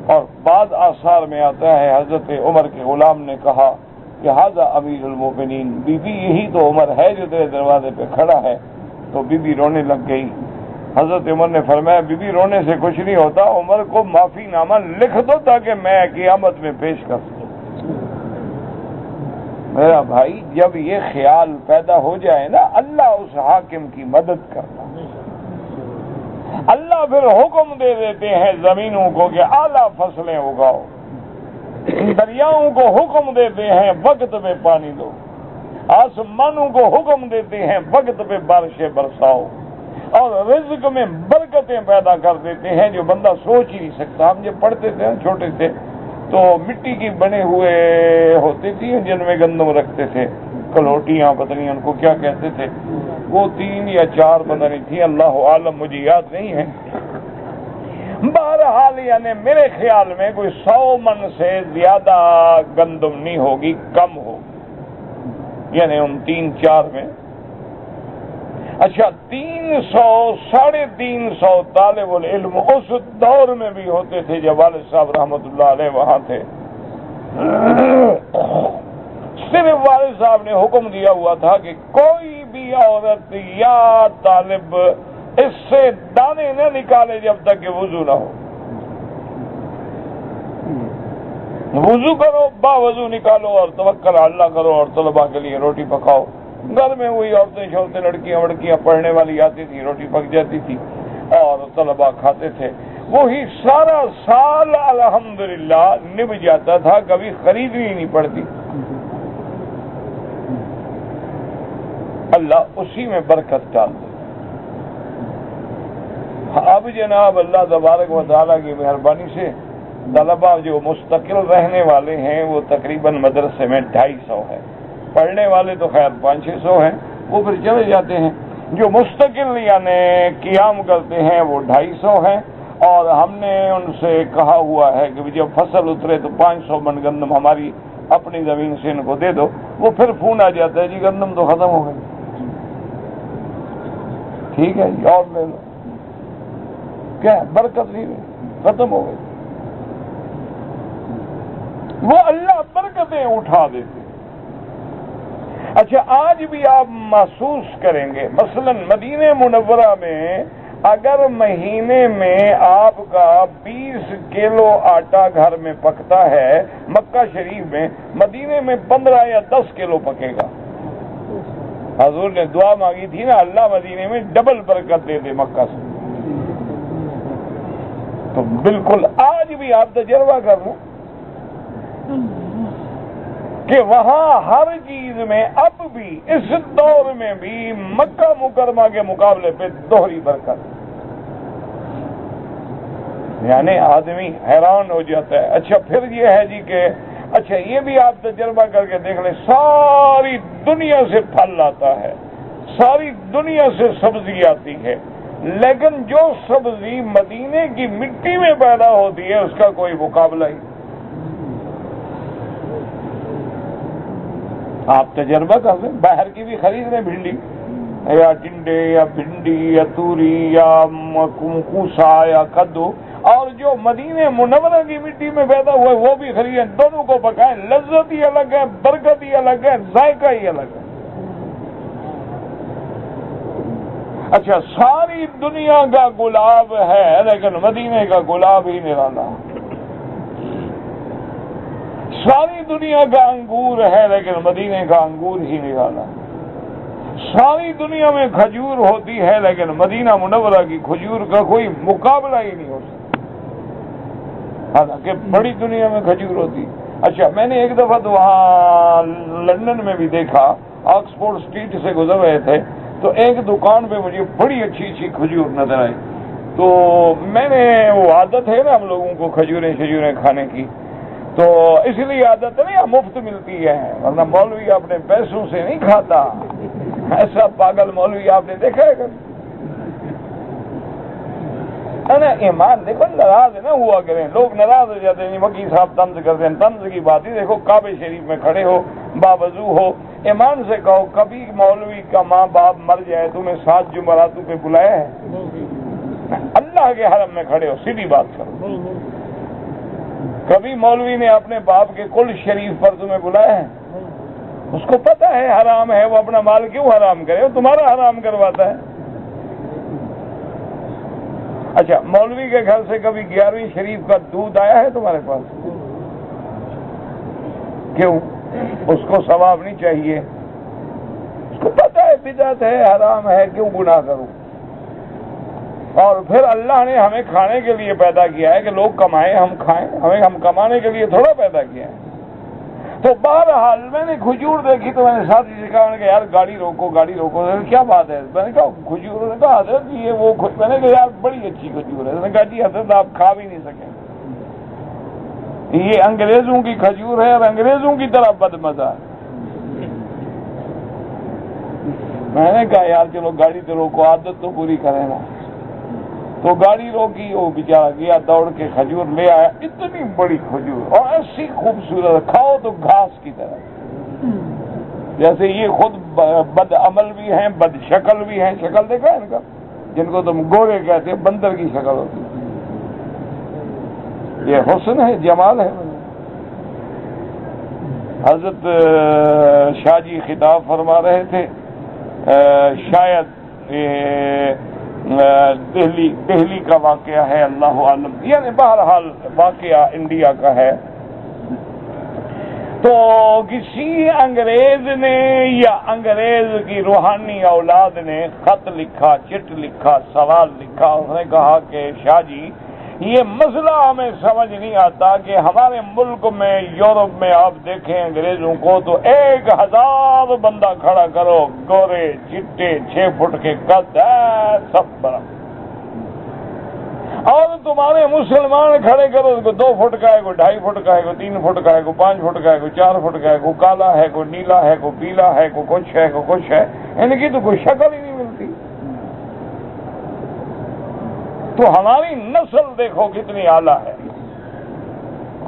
اور بعض آثار میں آتا ہے حضرت عمر کے غلام نے کہا کہ ھذا امیر المومنین، بی بی یہی تو عمر ہے جو تیرے دروازے پہ کھڑا ہے۔ تو بی بی رونے لگ گئی۔ حضرت عمر نے فرمایا بی بی رونے سے کچھ نہیں ہوتا، عمر کو معافی نامہ لکھ دو تاکہ میں قیامت میں پیش کر سکوں۔ میرا بھائی جب یہ خیال پیدا ہو جائے نا، اللہ اس حاکم کی مدد کرتا، اللہ پھر حکم دے دیتے ہیں زمینوں کو کہ اعلیٰ فصلیں اگاؤ، دریاؤں کو حکم دیتے ہیں وقت پہ پانی دو، آسمانوں کو حکم دیتے ہیں وقت پہ بارشیں برساؤ، اور رزق میں برکتیں پیدا کر دیتے ہیں جو بندہ سوچ ہی نہیں سکتا. ہم جب پڑھتے تھے چھوٹے تھے تو مٹی کی بنے ہوئے ہوتی تھی جن میں گندم رکھتے تھے, کلوٹیاں, پتہ نہیں ان کو کیا کہتے تھے, وہ 3 یا 4 پتہ نہیں تھی, اللہ عالم, مجھے یاد نہیں ہے. بہرحال یعنی میرے خیال میں کوئی 100 من سے زیادہ گندم نہیں ہوگی, کم ہوگی, یعنی ان 3-4 میں. اچھا 300 350 طالب العلم اس دور میں بھی ہوتے تھے جب والد صاحب رحمۃ اللہ علیہ وہاں تھے. صرف والد صاحب نے حکم دیا ہوا تھا کہ کوئی بھی عورت یا طالب اس سے دانے نہ نکالے جب تک کہ وضو نہ ہو. وضو کرو, باوضو نکالو اور توکل اللہ کرو اور طلباء کے لیے روٹی پکاؤ. گھر میں وہی عورتیں چھوٹے لڑکیاں وڑکیاں پڑھنے والی آتی تھی, روٹی پک جاتی تھی اور طلباء کھاتے تھے. وہی سارا سال الحمدللہ نبھ جاتا تھا, کبھی خریدنی نہیں پڑتی. اللہ اسی میں برکت ڈال دے. اب جناب اللہ تبارک و تعالیٰ کی مہربانی سے طلباء جو مستقل رہنے والے ہیں وہ تقریباً مدرسے میں 250 ہیں. پڑھنے والے تو خیر 500-600 ہیں, وہ پھر چلے جاتے ہیں. جو مستقل یعنی قیام کرتے ہیں وہ 250 ہیں. اور ہم نے ان سے کہا ہوا ہے کہ جب فصل اترے تو 500 من گندم ہماری اپنی زمین سے ان کو دے دو. وہ پھر فون آ جاتا ہے, جی گندم تو ختم ہو گئی, ٹھیک ہے جی اور لے لو. کیا برکت نہیں ختم ہو گئی. وہ اللہ برکتیں اٹھا دیتے. اچھا آج بھی آپ محسوس کریں گے, مثلا مدینہ منورہ میں اگر مہینے میں آپ کا 20 کلو آٹا گھر میں پکتا ہے, مکہ شریف میں مدینے میں 15 یا 10 کلو پکے گا. حضور نے دعا مانگی تھی نا, اللہ مدینے میں ڈبل برکت دے دے مکہ سے. تو بالکل آج بھی آپ تجربہ کر لیں کہ وہاں ہر چیز میں اب بھی اس دور میں بھی مکہ مکرمہ کے مقابلے پہ دوہری برکت, یعنی آدمی حیران ہو جاتا ہے. اچھا پھر یہ ہے جی کہ اچھا یہ بھی آپ تجربہ کر کے دیکھ لیں, ساری دنیا سے پھل آتا ہے, ساری دنیا سے سبزی آتی ہے, لیکن جو سبزی مدینے کی مٹی میں پیدا ہوتی ہے اس کا کوئی مقابلہ ہی. آپ تجربہ کر لیں, باہر کی بھی خرید لیں, بھنڈی یا ٹنڈے یا بھنڈی یا توری یا کوسا یا کدو, اور جو مدینہ منورہ کی مٹی میں پیدا ہوا ہے وہ بھی خریدیں, دونوں کو پکائیں, لذت ہی الگ ہے, برکت ہی الگ ہے, ذائقہ ہی الگ ہے. اچھا ساری دنیا کا گلاب ہے لیکن مدینے کا گلاب ہی نرالا. ساری دنیا کا انگور ہے لیکن مدینے کا انگور ہی نرالا. ساری دنیا میں کھجور ہوتی ہے لیکن مدینہ منورہ کی کھجور کا کوئی مقابلہ ہی نہیں ہو سکتا, حالانکہ بڑی دنیا میں کھجور ہوتی. اچھا میں نے ایک دفعہ تو وہاں لندن میں بھی دیکھا, آکسفورڈ اسٹریٹ سے گزر رہے تھے تو ایک دکان پہ مجھے بڑی اچھی اچھی کھجور نظر آئی. تو میں نے, وہ عادت ہے نا ہم لوگوں کو کھجوریں کھانے کی, تو اس لیے عادت نہیں مفت ملتی ہے, ورنہ مولوی اپنے پیسوں سے نہیں کھاتا. ایسا پاگل مولوی آپ نے دیکھا ہے نا, ایمان دیکھو, ناراض نہ ہوا کریں. لوگ ناراض ہو جاتے ہیں, وکیل صاحب طنز کرتے ہیں. طنز کی بات ہی دیکھو, کعبہ شریف میں کھڑے ہو, باوضو ہو, ایمان سے کہو کبھی مولوی کا ماں باپ مر جائے تمہیں 7 جمعراتوں پہ بلایا ہے؟ اللہ کے حرم میں کھڑے ہو, سیدھی بات کرو. کبھی مولوی نے اپنے باپ کے کل شریف پر تمہیں بلایا ہے؟ اس کو پتہ ہے حرام ہے, وہ اپنا مال کیوں حرام کرے, وہ تمہارا حرام کرواتا ہے. اچھا مولوی کے گھر سے کبھی 11ویں شریف کا دودھ آیا ہے تمہارے پاس؟ کیوں؟ اس کو ثواب نہیں چاہیے, اس کو پتہ ہے بدعت ہے, حرام ہے, کیوں گناہ کروں. اور پھر اللہ نے ہمیں کھانے کے لیے پیدا کیا ہے کہ لوگ کمائیں ہم کھائیں, ہم کمانے کے لیے تھوڑا پیدا کیا ہے. تو بہرحال میں نے کھجور دیکھی تو میں نے ساتھی سے کہا یار گاڑی روکو گاڑی روکو، کیا بات ہے؟ میں نے کہا کھجور، نے کہا حضرت یہ وہ، میں نے کہا یار بڑی اچھی کھجور ہے۔ میں نے کہا جی حضرت آپ کھا بھی نہیں سکیں، یہ انگریزوں کی کھجور ہے اور انگریزوں کی طرح بدمزہ ہے۔ میں نے کہا یار چلو گاڑی تو روکو، عادت تو پوری کریں نا۔ تو گاڑی روکی، وہ بیچارہ گیا دوڑ کے کھجور لے آیا، اتنی بڑی کھجور اور ایسی خوبصورت، کھاؤ تو گھاس کی طرح، جیسے یہ خود بد عمل بھی ہیں، بد شکل بھی ہیں۔ شکل دیکھا ہے ان کا، جن کو تم گورے کہتے ہیں، بندر کی شکل ہوتی ہے۔ یہ حسن ہے، جمال ہے۔ حضرت شاہ جی خطاب فرما رہے تھے، شاید دہلی کا واقعہ ہے، اللہ عالم، یعنی بہرحال واقعہ انڈیا کا ہے۔ تو کسی انگریز نے یا انگریز کی روحانی اولاد نے خط لکھا، چٹ لکھا، سوال لکھا۔ اس نے کہا کہ شاہ جی یہ مسئلہ ہمیں سمجھ نہیں آتا کہ ہمارے ملک میں، یورپ میں آپ دیکھیں انگریزوں کو تو 1000 بندہ کھڑا کرو، گورے چٹے 6 فٹ کے قد ہے، سب برابر، اور تمہارے مسلمان کھڑے کرو، کوئی 2 فٹ کا ہے، کوئی 2.5 فٹ کا ہے، کوئی 3 فٹ کا ہے، کوئی 5 فٹ کا ہے، کوئی 4 فٹ کا ہے، کوئی کالا ہے، کوئی نیلا ہے، کوئی پیلا ہے، کوئی کچھ ہے، کوئی کچھ ہے، ان کی تو کوئی شکل ہی نہیں ملتی۔ تو ہماری نسل دیکھو کتنی اعلیٰ ہے۔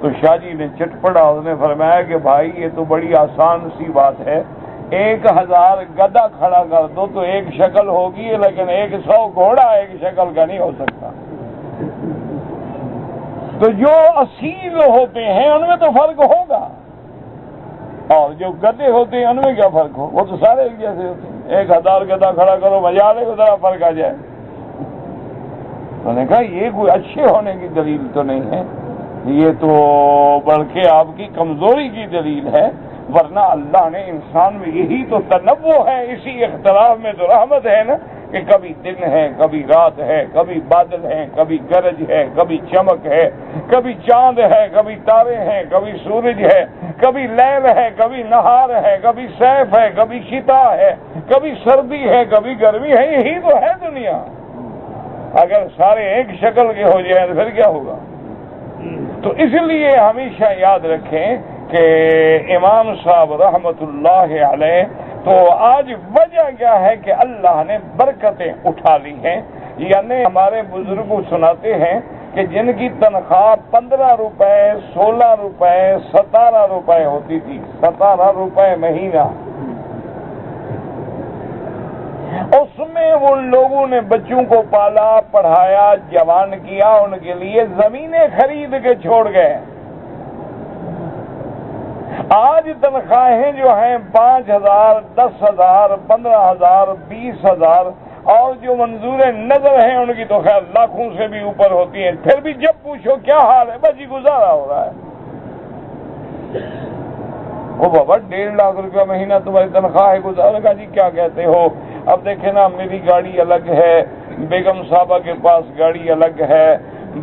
تو شاہ جی نے چٹ پڑا، اس نے فرمایا کہ بھائی یہ تو بڑی آسان سی بات ہے، 1000 گدھا کھڑا کر دو تو ایک شکل ہوگی، لیکن 100 گھوڑا ایک شکل کا نہیں ہو سکتا۔ تو جو اصیل ہوتے ہیں ان میں تو فرق ہوگا، اور جو گدھے ہوتے ہیں ان میں کیا فرق ہو، وہ تو سارے ایک جیسے ہوتے ہیں۔ 1000 گدھا کھڑا کرو، مزہ لے کو ذرا فرق آ جائے۔ میں نے کہا یہ کوئی اچھے ہونے کی دلیل تو نہیں ہے، یہ تو بلکہ آپ کی کمزوری کی دلیل ہے، ورنہ اللہ نے انسان میں یہی تو تنوع ہے، اسی اختلاف میں تو رحمت ہے نا، کہ کبھی دن ہے، کبھی رات ہے، کبھی بادل ہے، کبھی گرج ہے، کبھی چمک ہے، کبھی چاند ہے، کبھی تارے ہیں، کبھی سورج ہے، کبھی لیل ہے، کبھی نہار ہے، کبھی سیف ہے، کبھی شتا ہے، کبھی سردی ہے، کبھی گرمی ہے، یہی تو ہے دنیا۔ اگر سارے ایک شکل کے ہو جائیں تو پھر کیا ہوگا؟ تو اس لیے ہمیشہ یاد رکھیں کہ امام صاحب رحمت اللہ علیہ، تو آج وجہ کیا ہے کہ اللہ نے برکتیں اٹھا لی ہیں، یعنی ہمارے بزرگ سناتے ہیں کہ جن کی تنخواہ 15 روپے، 16 روپے، 17 روپے ہوتی تھی، 17 روپے مہینہ، اس میں ان لوگوں نے بچوں کو پالا، پڑھایا، جوان کیا، ان کے لیے زمینیں خرید کے چھوڑ گئے۔ آج تنخواہیں جو ہیں 5000، 10,000، 15,000، 20,000، اور جو منظور نظر ہیں ان کی تو خیر لاکھوں سے بھی اوپر ہوتی ہیں۔ پھر بھی جب پوچھو کیا حال ہے، بس یہ گزارا ہو رہا ہے۔ وہ بابا 1.5 لاکھ روپیہ مہینہ تمہاری تنخواہ ہے، گزارا کا جی کیا کہتے ہو؟ اب دیکھیں نا، میری گاڑی الگ ہے، بیگم صاحبہ کے پاس گاڑی الگ ہے،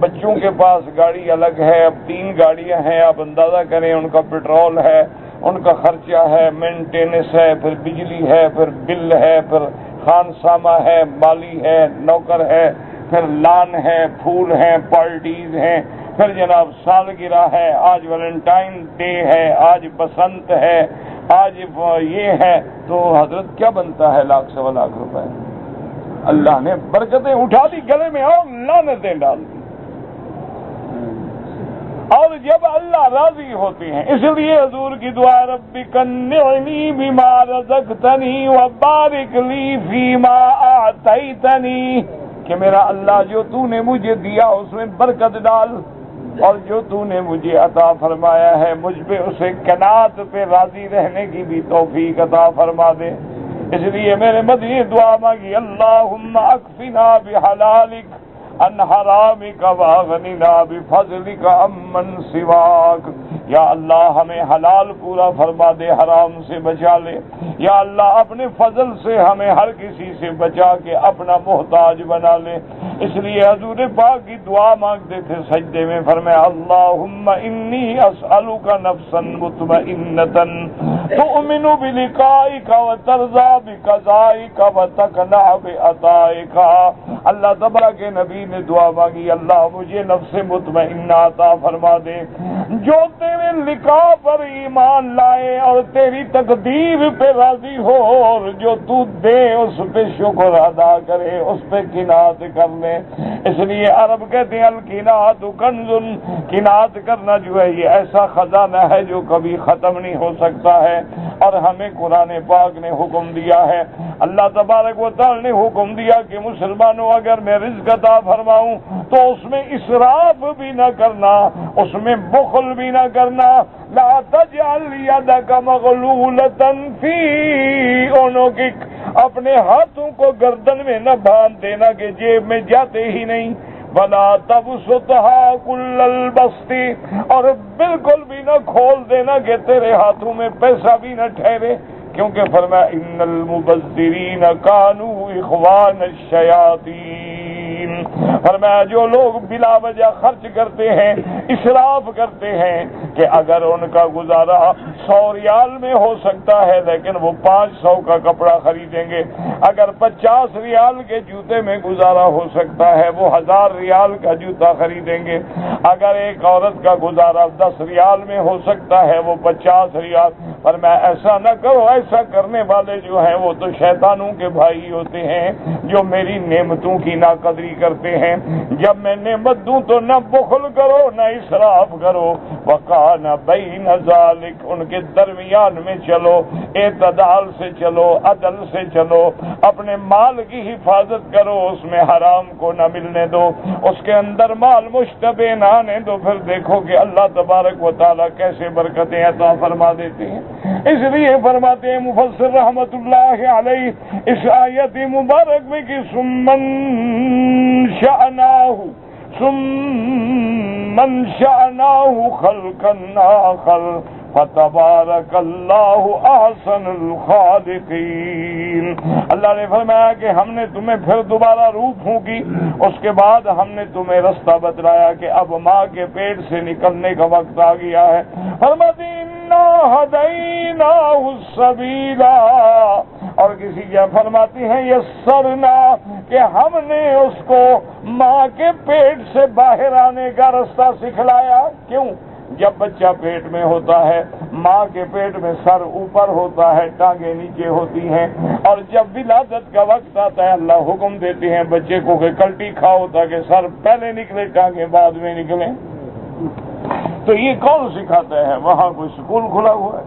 بچوں کے پاس گاڑی الگ ہے، اب 3 گاڑیاں ہیں، آپ اندازہ کریں، ان کا پیٹرول ہے، ان کا خرچہ ہے، مینٹیننس ہے، پھر بجلی ہے، پھر بل ہے، پھر خانسامہ ہے، مالی ہے، نوکر ہے، پھر لان ہے، پھول ہیں، پارٹیز ہیں، پھر جناب سالگرہ ہے، آج ویلنٹائن ڈے ہے، آج بسنت ہے، آج یہ ہے، تو حضرت کیا بنتا ہے 1 سے 1.25 لاکھ روپے؟ اللہ نے برکتیں اٹھا دی گلے میں اور لعنتیں ڈال دی۔ اور جب اللہ راضی ہوتے ہیں، اس لیے حضور کی دعا ربی کنعنی بما رزقتنی وبارک لی فیما اعطیتنی، کہ میرا اللہ جو تو نے مجھے دیا اس میں برکت ڈال، اور جو تو نے مجھے عطا فرمایا ہے مجھ پہ اسے قناعت پہ راضی رہنے کی بھی توفیق عطا فرما دے۔ اس لیے میرے مدنی دعا مانگی، اللہم اکفنا بحلالک عن حرامک واغننا بفضلک عمن سواک، یا اللہ ہمیں حلال پورا فرما دے، حرام سے بچا لے۔ یا اللہ اپنے فضل سے ہمیں ہر کسی سے بچا کے اپنا محتاج بنا لے۔ اس لیے حضور پاک کی دعا مانگتے تھے سجدے میں، فرمایا اللہم انی اسألک نفسا مطمئنۃ تؤمن بلقائک وترضى بقضائک وتقنع بعطائک۔ اللہ تبارک کے نبی نے دعا مانگی، اللہ مجھے نفس مطمئنہ عطا فرما دے جو تیرے لقاء پر ایمان لائے اور تیری تقدیر پہ راضی ہو، اور جو تو دے اس پہ شکر ادا کرے، اس پہ قناعت کر لے۔ اس لیے عرب کہتے ہیں القناعت کنز، قناعت کرنا جو ہے یہ ایسا خزانہ ہے جو کبھی ختم نہیں ہو سکتا ہے، اور ہمیں قرآن پاک نے حکم دیا ہے، اللہ تبارک و تعالی نے حکم دیا کہ مسلمانوں اگر میں رزق عطا فرماؤں تو اس میں اسراف بھی نہ کرنا، اس میں بخل بھی نہ کرنا۔ لا تجعل یدک مغلولۃ فی عنقک، اپنے ہاتھوں کو گردن میں نہ باندھ دینا کہ جیب میں جاتے ہی نہیں۔ ولا تبسطھا کل البسط، اور بالکل بھی نہ کھول دینا کہ تیرے ہاتھوں میں پیسہ بھی نہ ٹھہرے، کیونکہ فرمایا ان المبذرین کانوا اخوان الشیاطین، فرمایا جو لوگ بلا وجہ خرچ کرتے ہیں، اسراف کرتے ہیں، کہ اگر ان کا گزارا 100 ریال میں ہو سکتا ہے لیکن وہ 500 کا کپڑا خریدیں گے، اگر 50 ریال کے جوتے میں گزارا ہو سکتا ہے وہ 1000 ریال کا جوتا خریدیں گے، اگر ایک عورت کا گزارا 10 ریال میں ہو سکتا ہے وہ 50 ریال۔ پر میں ایسا نہ کرو، ایسا کرنے والے جو ہیں وہ تو شیطانوں کے بھائی ہوتے ہیں جو میری نعمتوں کی ناقدری کرتے ہیں۔ جب میں نعمت دوں تو نہ بخل کرو نہ اسراف کرو، وقان بین ذالک، ان کے درمیان میں چلو، اعتدال سے چلو، عدل سے چلو، اپنے مال کی حفاظت کرو، اس میں حرام کو نہ ملنے دو، اس کے اندر مال مشتبہ نہ آنے دو، پھر دیکھو کہ اللہ تبارک و تعالیٰ کیسے برکتیں عطا فرما دیتے ہیں۔ اس لیے فرماتے ہیں مفسر رحمت اللہ علیہ اس آیت مبارک میں کہ ثم انشأناه خلقا آخر فتبارک اللہ احسن الخالقین۔ اللہ نے فرمایا کہ ہم نے تمہیں پھر دوبارہ روح پھونکی، اس کے بعد ہم نے تمہیں رستہ بتلایا کہ اب ماں کے پیٹ سے نکلنے کا وقت آ گیا ہے۔ فرماتے انا ہدیناہ السبیل، اور کسی جگہ فرماتی ہیں یسرنا، کہ ہم نے اس کو ماں کے پیٹ سے باہر آنے کا رستہ سکھلایا۔ کیوں؟ جب بچہ پیٹ میں ہوتا ہے، ماں کے پیٹ میں سر اوپر ہوتا ہے، ٹانگیں نیچے ہوتی ہیں، اور جب ولادت کا وقت آتا ہے اللہ حکم دیتے ہیں بچے کو کہ کلٹی کھاؤ تاکہ سر پہلے نکلے ٹانگیں بعد میں نکلیں۔ تو یہ کون سکھاتا ہے؟ وہاں کوئی اسکول کھلا ہوا ہے؟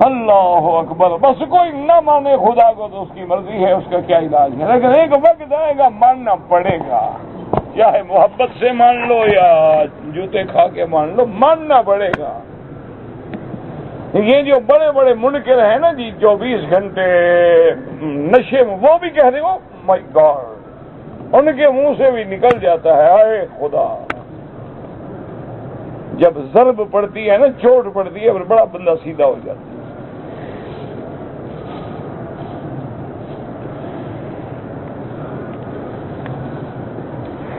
اللہ اکبر۔ بس کوئی نہ مانے خدا کو تو اس کی مرضی ہے، اس کا کیا علاج ہے، لیکن ایک وقت آئے گا ماننا پڑے گا، چاہے محبت سے مان لو یا جوتے کھا کے مان لو، ماننا پڑے گا۔ یہ جو بڑے بڑے منکر ہیں نا جی 24 گھنٹے نشے میں، وہ بھی کہہ رہے ہو مائی گاڈ، ان کے منہ سے بھی نکل جاتا ہے اے خدا۔ جب ضرب پڑتی ہے نا، چوٹ پڑتی ہے، پھر بڑا بندہ سیدھا ہو جاتا ہے۔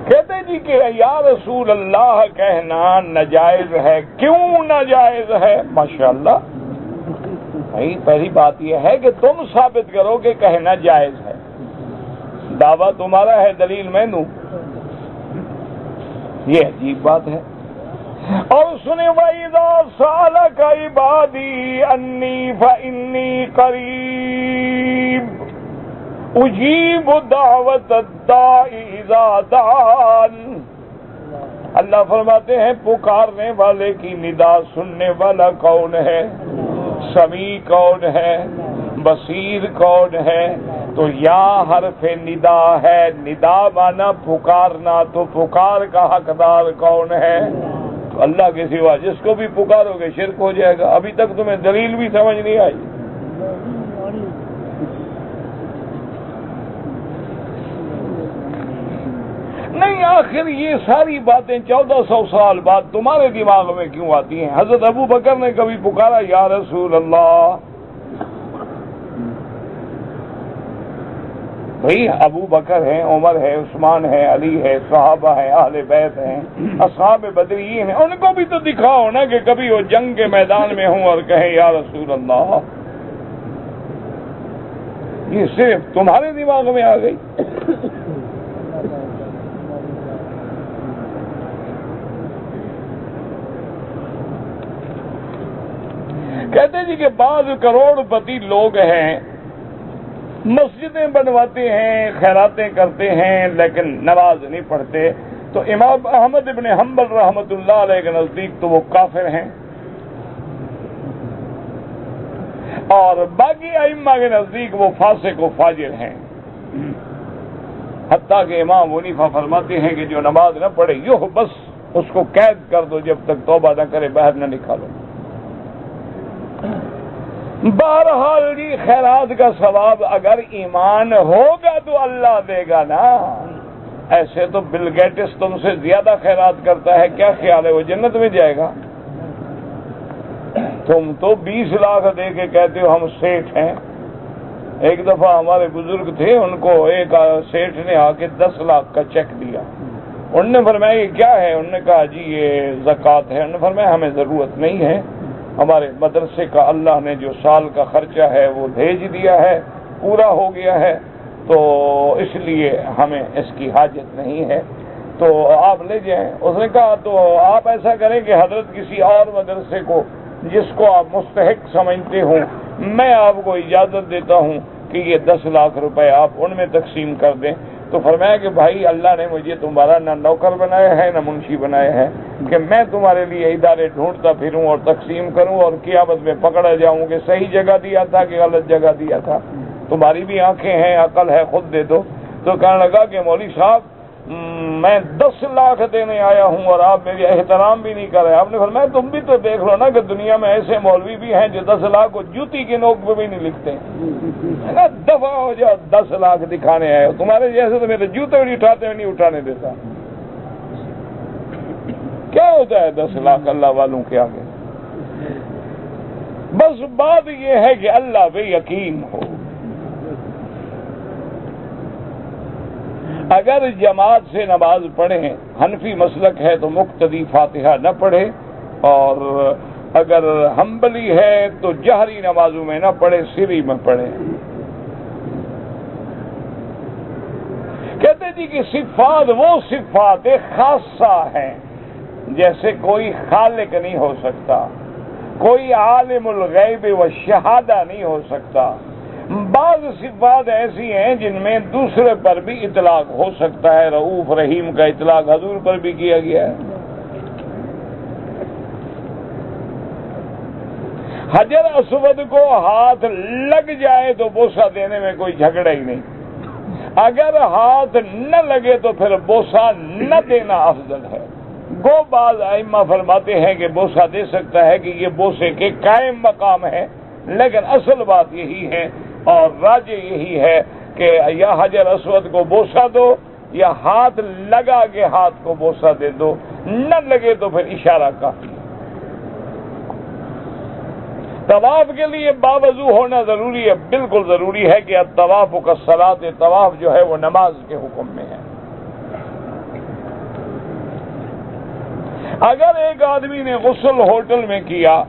کہتے جی کہ یا رسول اللہ کہنا ناجائز ہے، کیوں ناجائز ہے؟ ماشاءاللہ، پہلی بات یہ ہے کہ تم ثابت کرو کہ کہنا جائز ہے، دعویٰ تمہارا ہے، دلیل میں دوں، یہ عجیب بات ہے۔ اور سنیں وَإِذَا سَأَلَكَ عِبَادِي عَنِّي فَإِنِّي قَرِيبٌ اجیب دعوت الداعِ اذا دعان۔ اللہ فرماتے ہیں پکارنے والے کی ندا سننے والا کون ہے، سمیع کون ہے، بصیر کون ہے؟ تو یہاں حرف ندا ہے، ندا مانا پکارنا، تو پکار کا حقدار کون ہے؟ تو اللہ کے سوا جس کو بھی پکارو گے شرک ہو جائے گا۔ ابھی تک تمہیں دلیل بھی سمجھ نہیں آئی۔ نہیں آخر یہ ساری باتیں 1400 سال بعد تمہارے دماغ میں کیوں آتی ہیں؟ حضرت ابو بکر نے کبھی پکارا یا رسول اللہ؟ بھئی ابو بکر ہیں، عمر ہے، عثمان ہے، علی ہے، صحابہ ہیں، اہل بیت ہیں، اصحاب بدریین ہیں، ان کو بھی تو دکھاؤ نا کہ کبھی وہ جنگ کے میدان میں ہوں اور کہیں یا رسول اللہ۔ یہ صرف تمہارے دماغ میں آ گئی۔ کہتے جی کہ بعض کروڑ پتی لوگ ہیں، مسجدیں بنواتے ہیں، خیراتیں کرتے ہیں، لیکن نماز نہیں پڑھتے، تو امام احمد ابن حنبل رحمۃ اللہ علیہ کے نزدیک تو وہ کافر ہیں، اور باقی ائمہ کے نزدیک وہ فاسق و فاجر ہیں۔ حتیٰ کہ امام حنیفہ فرماتے ہیں کہ جو نماز نہ پڑھے یو بس اس کو قید کر دو، جب تک توبہ نہ کرے باہر نہ نکالو۔ بہرحال جی خیرات کا ثواب اگر ایمان ہوگا تو اللہ دے گا نا۔ ایسے تو بل گیٹس تم سے زیادہ خیرات کرتا ہے، کیا خیال ہے وہ جنت میں جائے گا؟ تم تو 20 لاکھ دے کے کہتے ہو ہم سیٹھ ہیں۔ ایک دفعہ ہمارے بزرگ تھے، ان کو ایک سیٹھ نے آ کے 10 لاکھ کا چیک دیا۔ انہوں نے فرمایا یہ کیا ہے؟ انہوں نے کہا جی یہ زکوٰۃ ہے۔ انہوں نے فرمایا ہمیں ضرورت نہیں ہے، ہمارے مدرسے کا اللہ نے جو سال کا خرچہ ہے وہ بھیج دیا ہے، پورا ہو گیا ہے، تو اس لیے ہمیں اس کی حاجت نہیں ہے، تو آپ لے جائیں۔ اس نے کہا تو آپ ایسا کریں کہ حضرت کسی اور مدرسے کو جس کو آپ مستحق سمجھتے ہوں، میں آپ کو اجازت دیتا ہوں کہ یہ 10 لاکھ روپے آپ ان میں تقسیم کر دیں۔ تو فرمایا کہ بھائی اللہ نے مجھے تمہارا نہ نوکر بنایا ہے نہ منشی بنایا ہے کہ میں تمہارے لیے ادارے ڈھونڈتا پھروں اور تقسیم کروں اور قیامت میں پکڑا جاؤں کہ صحیح جگہ دیا تھا کہ غلط جگہ دیا تھا۔ تمہاری بھی آنکھیں ہیں، عقل ہے، خود دے دو۔ تو کہنے لگا کہ مولوی صاحب میں 10 لاکھ دینے آیا ہوں اور آپ میری احترام بھی نہیں کر رہے۔ آپ نے فرمایا تم بھی تو دیکھ لو نا کہ دنیا میں ایسے مولوی بھی ہیں جو 10 لاکھ کو جوتی کے نوک پہ بھی نہیں لکھتے، دفعہ ہو جاؤ، 10 لاکھ دکھانے آئے ہو۔ تمہارے جیسے تو میرے جوتے بھی اٹھاتے ہوئے نہیں اٹھانے دیتا۔ کیا ہوتا ہے 10 لاکھ اللہ والوں کے آگے؟ بس بات یہ ہے کہ اللہ پہ یقین ہو۔ اگر جماعت سے نماز پڑھیں، حنفی مسلک ہے تو مقتدی فاتحہ نہ پڑھے، اور اگر حنبلی ہے تو جہری نمازوں میں نہ پڑھے، سری میں پڑھے۔ کہتے جی کہ صفات وہ صفات خاصہ ہیں، جیسے کوئی خالق نہیں ہو سکتا، کوئی عالم الغیب و شہادہ نہیں ہو سکتا۔ بعض صفات ایسی ہیں جن میں دوسرے پر بھی اطلاق ہو سکتا ہے۔ رؤوف رحیم کا اطلاق حضور پر بھی کیا گیا ہے۔ حجر اسود کو ہاتھ لگ جائے تو بوسہ دینے میں کوئی جھگڑا ہی نہیں، اگر ہاتھ نہ لگے تو پھر بوسہ نہ دینا افضل ہے۔ گو بعض ائمہ فرماتے ہیں کہ بوسہ دے سکتا ہے کہ یہ بوسے کے قائم مقام ہے، لیکن اصل بات یہی ہے اور راجع یہی ہے کہ یا حجر اسود کو بوسہ دو یا ہاتھ لگا کے ہاتھ کو بوسہ دے دو، نہ لگے تو پھر اشارہ کافی ہے۔ طواف کے لیے باوضو ہونا ضروری ہے، بالکل ضروری ہے کہ الطواف کالصلاۃ، طواف جو ہے وہ نماز کے حکم میں ہے۔ اگر ایک آدمی نے غسل ہوٹل میں کیا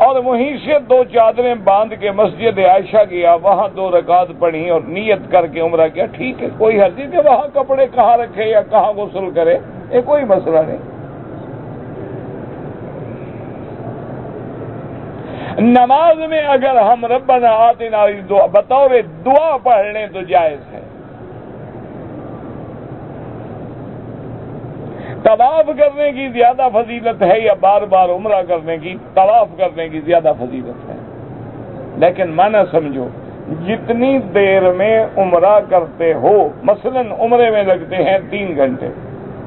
اور وہیں سے 2 چادریں باندھ کے مسجد عائشہ گیا، وہاں 2 رکعت پڑھی اور نیت کر کے عمرہ کیا، ٹھیک ہے، کوئی حرج نہیں کہ وہاں کپڑے کہاں رکھے یا کہاں غسل کرے، یہ کوئی مسئلہ نہیں۔ نماز میں اگر ہم ربنا آتنا دعا بطور دعا پڑھ لیں تو جائز ہے۔ طواف کرنے کی زیادہ فضیلت ہے یا بار بار عمرہ کرنے کی؟ طواف کرنے کی زیادہ فضیلت ہے، لیکن معنی سمجھو، جتنی دیر میں عمرہ کرتے ہو، مثلا عمرے میں لگتے ہیں 3 گھنٹے،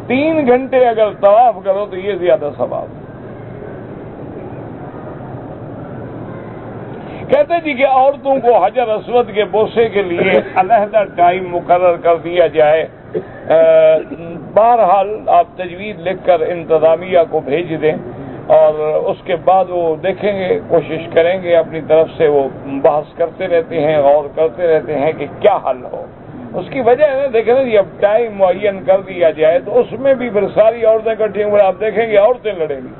3 گھنٹے اگر طواف کرو تو یہ زیادہ ثواب۔ کہتے جی کہ عورتوں کو حجر اسود کے بوسے کے لیے علیحدہ ٹائم مقرر کر دیا جائے. بہرحال آپ تجویز لکھ کر انتظامیہ کو بھیج دیں اور اس کے بعد وہ دیکھیں گے, کوشش کریں گے اپنی طرف سے. وہ بحث کرتے رہتے ہیں, غور کرتے رہتے ہیں کہ کیا حل ہو. اس کی وجہ ہے نا, دیکھیں نا جی, اب ٹائم معین کر دیا جائے تو اس میں بھی پھر ساری عورتیں اکٹھی ہوئے, آپ دیکھیں گے عورتیں لڑیں گی.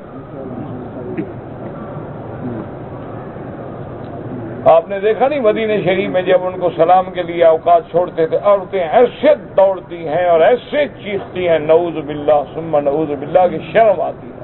آپ نے دیکھا نہیں مدینہ شریف میں جب ان کو سلام کے لیے اوقات چھوڑتے تھے, عورتیں ایسے دوڑتی ہیں اور ایسے چیختی ہیں, نعوذ باللہ ثم نعوذ باللہ, کی شرم آتی ہے.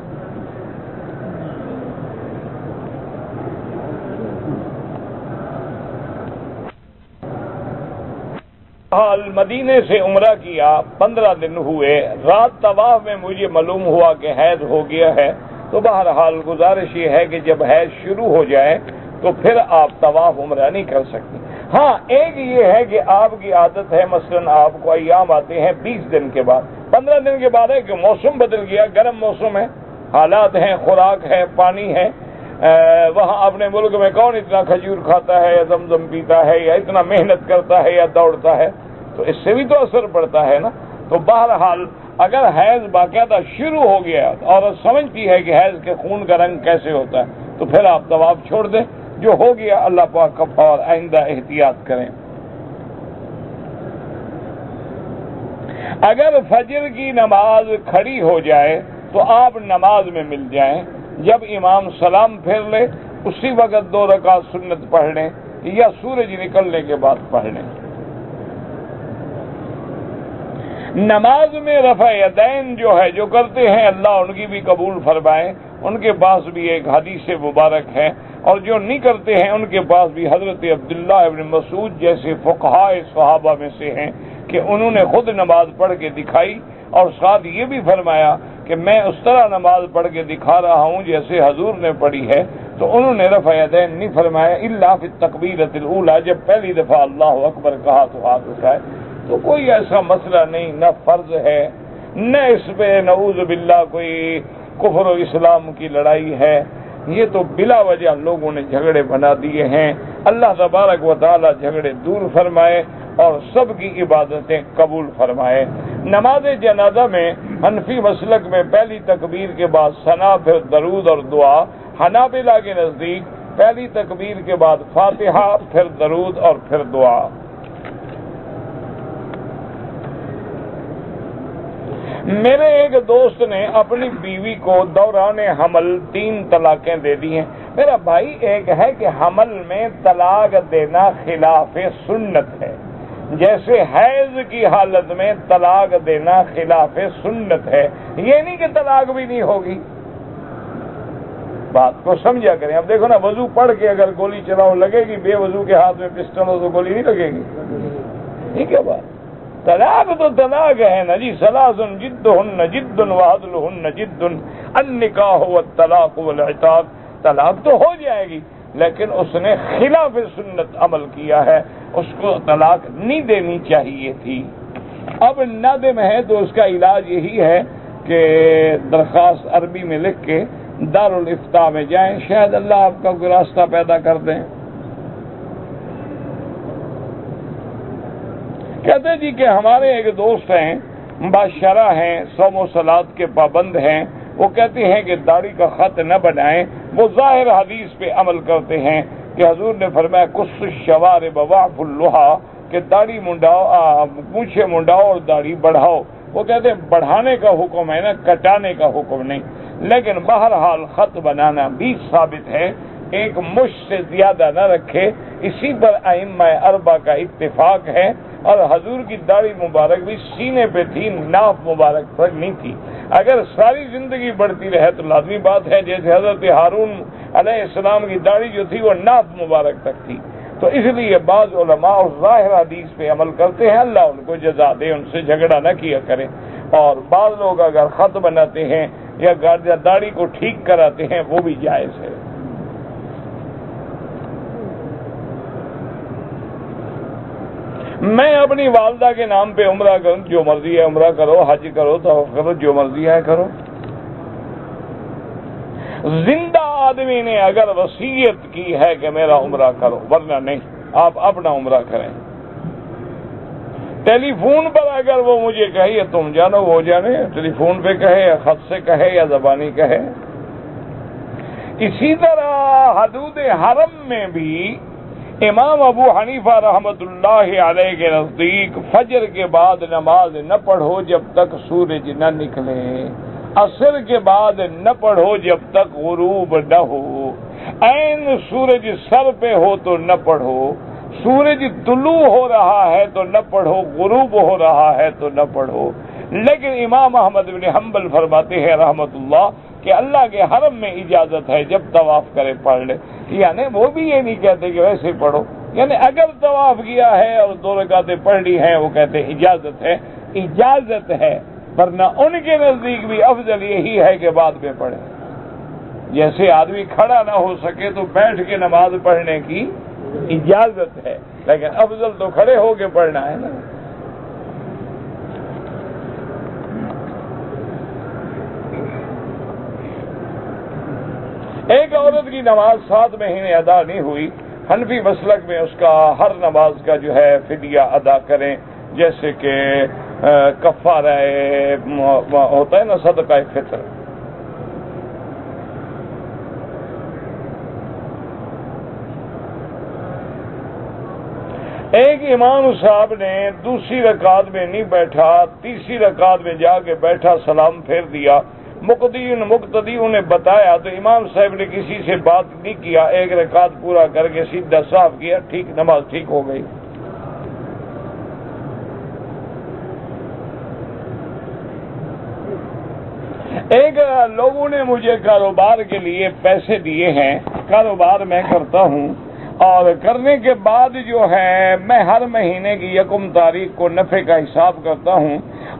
حال مدینے سے عمرہ کیا, 15 دن ہوئے, رات طواف میں مجھے معلوم ہوا کہ حیض ہو گیا ہے. تو بہرحال گزارش یہ ہے کہ جب حیض شروع ہو جائے تو پھر آپ طواف عمرہ نہیں کر سکتے. ہاں ایک یہ ہے کہ آپ کی عادت ہے, مثلا آپ کو ایام آتے ہیں 20 دن کے بعد, 15 دن کے بعد ہے کہ موسم بدل گیا, گرم موسم ہے, حالات ہیں, خوراک ہے, پانی ہے. وہاں اپنے ملک میں کون اتنا کھجور کھاتا ہے یا زمزم پیتا ہے یا اتنا محنت کرتا ہے یا دوڑتا ہے, تو اس سے بھی تو اثر پڑتا ہے نا. تو بہرحال اگر حیض باقاعدہ شروع ہو گیا, عورت سمجھتی ہے کہ حیض کے خون کا رنگ کیسے ہوتا ہے, تو پھر آپ طواف چھوڑ دیں. جو ہو گیا اللہ پاک کا فور, آئندہ احتیاط کریں. اگر فجر کی نماز کھڑی ہو جائے تو آپ نماز میں مل جائیں. جب امام سلام پھیر لے اسی وقت 2 رکعت سنت پڑھ لیں یا سورج نکلنے کے بعد پڑھ لیں. نماز میں رفع یدین جو ہے, جو کرتے ہیں اللہ ان کی بھی قبول فرمائے, ان کے پاس بھی ایک حدیث مبارک ہے, اور جو نہیں کرتے ہیں ان کے پاس بھی حضرت عبداللہ ابن مسعود جیسے فقہاء صحابہ میں سے ہیں کہ انہوں نے خود نماز پڑھ کے دکھائی, اور ساتھ یہ بھی فرمایا کہ میں اس طرح نماز پڑھ کے دکھا رہا ہوں جیسے حضور نے پڑھی ہے. تو انہوں نے رفع یدین نہیں فرمایا الا فی التکبیرۃ الاولی, جب پہلی دفعہ اللہ اکبر کہا تو ہاتھ اٹھائے. تو کوئی ایسا مسئلہ نہیں, نہ فرض ہے نہ اس پہ نعوذ باللہ کوئی کفر و اسلام کی لڑائی ہے. یہ تو بلا وجہ لوگوں نے جھگڑے بنا دیے ہیں. اللہ تبارک و تعالی جھگڑے دور فرمائے اور سب کی عبادتیں قبول فرمائے. نماز جنازہ میں حنفی مسلک میں پہلی تکبیر کے بعد ثنا, پھر درود اور دعا. حنابلہ کے نزدیک پہلی تکبیر کے بعد فاتحہ, پھر درود اور پھر دعا. میرے ایک دوست نے اپنی بیوی کو دوران حمل 3 طلاقیں دے دی ہیں. میرا بھائی, ایک ہے کہ حمل میں طلاق دینا خلاف سنت ہے, جیسے حیض کی حالت میں طلاق دینا خلاف سنت ہے. یہ نہیں کہ طلاق بھی نہیں ہوگی, بات کو سمجھا کریں. اب دیکھو نا, وضو پڑھ کے اگر گولی چلاؤ لگے گی, بے وضو کے ہاتھ میں پسٹل ہو تو گولی نہیں لگے گی. ٹھیک ہے بات. طلاق تو طلاق ہے نا جی, ثلاثن جدہن جد وعدلہن جد, النکاح والطلاق والعتاق. طلاق تو ہو جائے گی لیکن اس نے خلاف سنت عمل کیا ہے, اس کو طلاق نہیں دینی چاہیے تھی. اب نادم ہے تو اس کا علاج یہی ہے کہ درخواست عربی میں لکھ کے دارالافتاء میں جائیں, شاید اللہ آپ کا کوئی راستہ پیدا کر دیں. کہتے جی کہ ہمارے ایک دوست ہیں, باشرہ ہیں, صوم و صلات کے پابند ہیں. وہ کہتے ہیں کہ داڑھی کا خط نہ بنائیں. وہ ظاہر حدیث پہ عمل کرتے ہیں کہ حضور نے فرمایا قص الشوارب واعف اللحى, کہ داڑھی منڈاؤ, پونچھے منڈاؤ اور داڑھی بڑھاؤ. وہ کہتے ہیں بڑھانے کا حکم ہے نا, کٹانے کا حکم نہیں. لیکن بہرحال خط بنانا بھی ثابت ہے, ایک مشت سے زیادہ نہ رکھے. اسی پر ائمہ اربعہ کا اتفاق ہے, اور حضور کی داڑھی مبارک بھی سینے پہ تھی, ناف مبارک پر نہیں تھی. اگر ساری زندگی بڑھتی رہے تو لازمی بات ہے, جیسے حضرت ہارون علیہ السلام کی داڑھی جو تھی وہ ناف مبارک تک تھی. تو اس لیے بعض علماء اور ظاہر حدیث پہ عمل کرتے ہیں, اللہ ان کو جزا دے, ان سے جھگڑا نہ کیا کریں. اور بعض لوگ اگر خط بناتے ہیں یا داڑھی کو ٹھیک کراتے ہیں وہ بھی جائز ہے. میں اپنی والدہ کے نام پہ عمرہ کروں, جو مرضی ہے عمرہ کرو, حج کرو, طواف کرو, جو مرضی ہے کرو. زندہ آدمی نے اگر وصیت کی ہے کہ میرا عمرہ کرو، ورنہ نہیں، آپ اپنا عمرہ کریں۔ ٹیلی فون پر اگر وہ مجھے کہے تم جانو وہ جانے، ٹیلی فون پہ کہے یا خط سے کہے یا زبانی کہے۔ اسی طرح حدود حرم میں بھی امام ابو حنیفہ رحمۃ اللہ علیہ کے نزدیک فجر کے بعد نماز نہ پڑھو جب تک سورج نہ نکلے، عصر کے بعد نہ پڑھو جب تک غروب نہ ہو، عین سورج سر پہ ہو تو نہ پڑھو، سورج طلوع ہو رہا ہے تو نہ پڑھو، غروب ہو رہا ہے تو نہ پڑھو۔ لیکن امام احمد بن حنبل فرماتے ہیں رحمت اللہ کہ اللہ کے حرم میں اجازت ہے جب طواف کرے پڑھ لے، یعنی وہ بھی یہ نہیں کہتے کہ ویسے پڑھو، یعنی اگر طواف کیا ہے اور 2 رکعتیں پڑھ لی ہیں وہ کہتے ہیں اجازت ہے، ورنہ ان کے نزدیک بھی افضل یہی ہے کہ بعد میں پڑھے۔ جیسے آدمی کھڑا نہ ہو سکے تو بیٹھ کے نماز پڑھنے کی اجازت ہے، لیکن افضل تو کھڑے ہو کے پڑھنا ہے نا۔ ایک عورت کی نماز 7 مہینے ادا نہیں ہوئی، حنفی مسلک میں اس کا ہر نماز کا جو ہے فدیہ ادا کریں، جیسے کہ کفارہ ہوتا ہے نا، صدقہ فطر۔ ایک امام صاحب نے دوسری رکعت میں نہیں بیٹھا، تیسری رکعت میں جا کے بیٹھا، سلام پھیر دیا، مقتدیوں نے بتایا تو امام صاحب نے کسی سے بات نہیں کیا، ایک رکعت پورا کر کے سیدھا صاف کیا، ٹھیک، نماز ٹھیک ہو گئی۔ ایک لوگوں نے مجھے کاروبار کے لیے پیسے دیے ہیں، کاروبار میں کرتا ہوں، اور کرنے کے بعد جو ہے میں ہر مہینے کی 1 تاریخ کو نفع کا حساب کرتا ہوں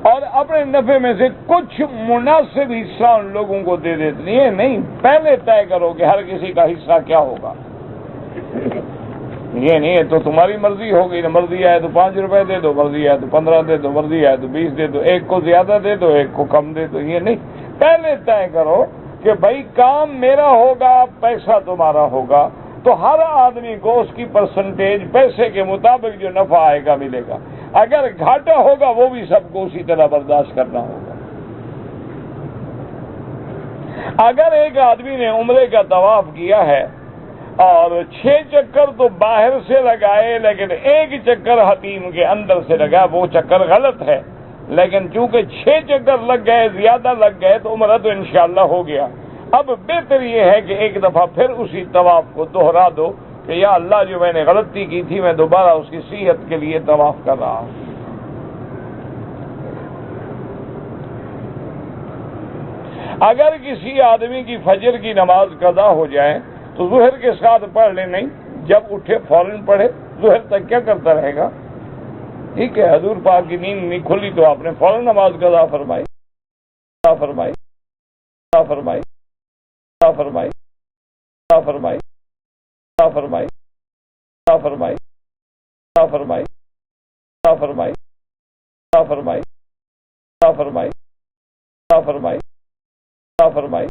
اور اپنے نفع میں سے کچھ مناسب حصہ ان لوگوں کو دے دیتے ہیں۔ نہیں، پہلے طے کرو کہ ہر کسی کا حصہ کیا ہوگا، یہ نہیں ہے تو تمہاری مرضی ہوگی نا، مرضی آئے تو 5 روپے دے دو، مرضی آئے تو 15 دے دو، مرضی آئے تو 20 دے دو، ایک کو زیادہ دے دو ایک کو کم دے دو، یہ نہیں، پہلے طے کرو کہ بھائی کام میرا ہوگا، پیسہ تمہارا ہوگا، تو ہر آدمی کو اس کی پرسنٹیج پیسے کے مطابق جو نفع آئے گا ملے گا، اگر گھاٹا ہوگا وہ بھی سب کو اسی طرح برداشت کرنا ہوگا۔ اگر ایک آدمی نے عمرے کا طواف کیا ہے اور 6 چکر تو باہر سے لگائے لیکن 1 چکر حتیم کے اندر سے لگا، وہ چکر غلط ہے، لیکن چونکہ 6 چکر لگ گئے، زیادہ لگ گئے تو عمرہ تو انشاءاللہ ہو گیا۔ اب بہتر یہ ہے کہ ایک دفعہ پھر اسی طواف کو دوہرا دو کہ یا اللہ جو میں نے غلطی کی تھی میں دوبارہ اس کی صحت کے لیے طواف کر رہا ہوں۔ اگر کسی آدمی کی فجر کی نماز قضا ہو جائے تو ظہر کے ساتھ پڑھ لے، نہیں، جب اٹھے فوراً پڑھے، ظہر تک کیا کرتا رہے گا؟ ٹھیک ہے، حضور پاک کی نیند نہیں کھلی تو آپ نے فوراً نماز قضا فرمائی فرمائی فرمائی فرمائی فرمائی فرمائی فرمائی فرمائی فرمائی فرمائی فرمائی فرمائی فرمائی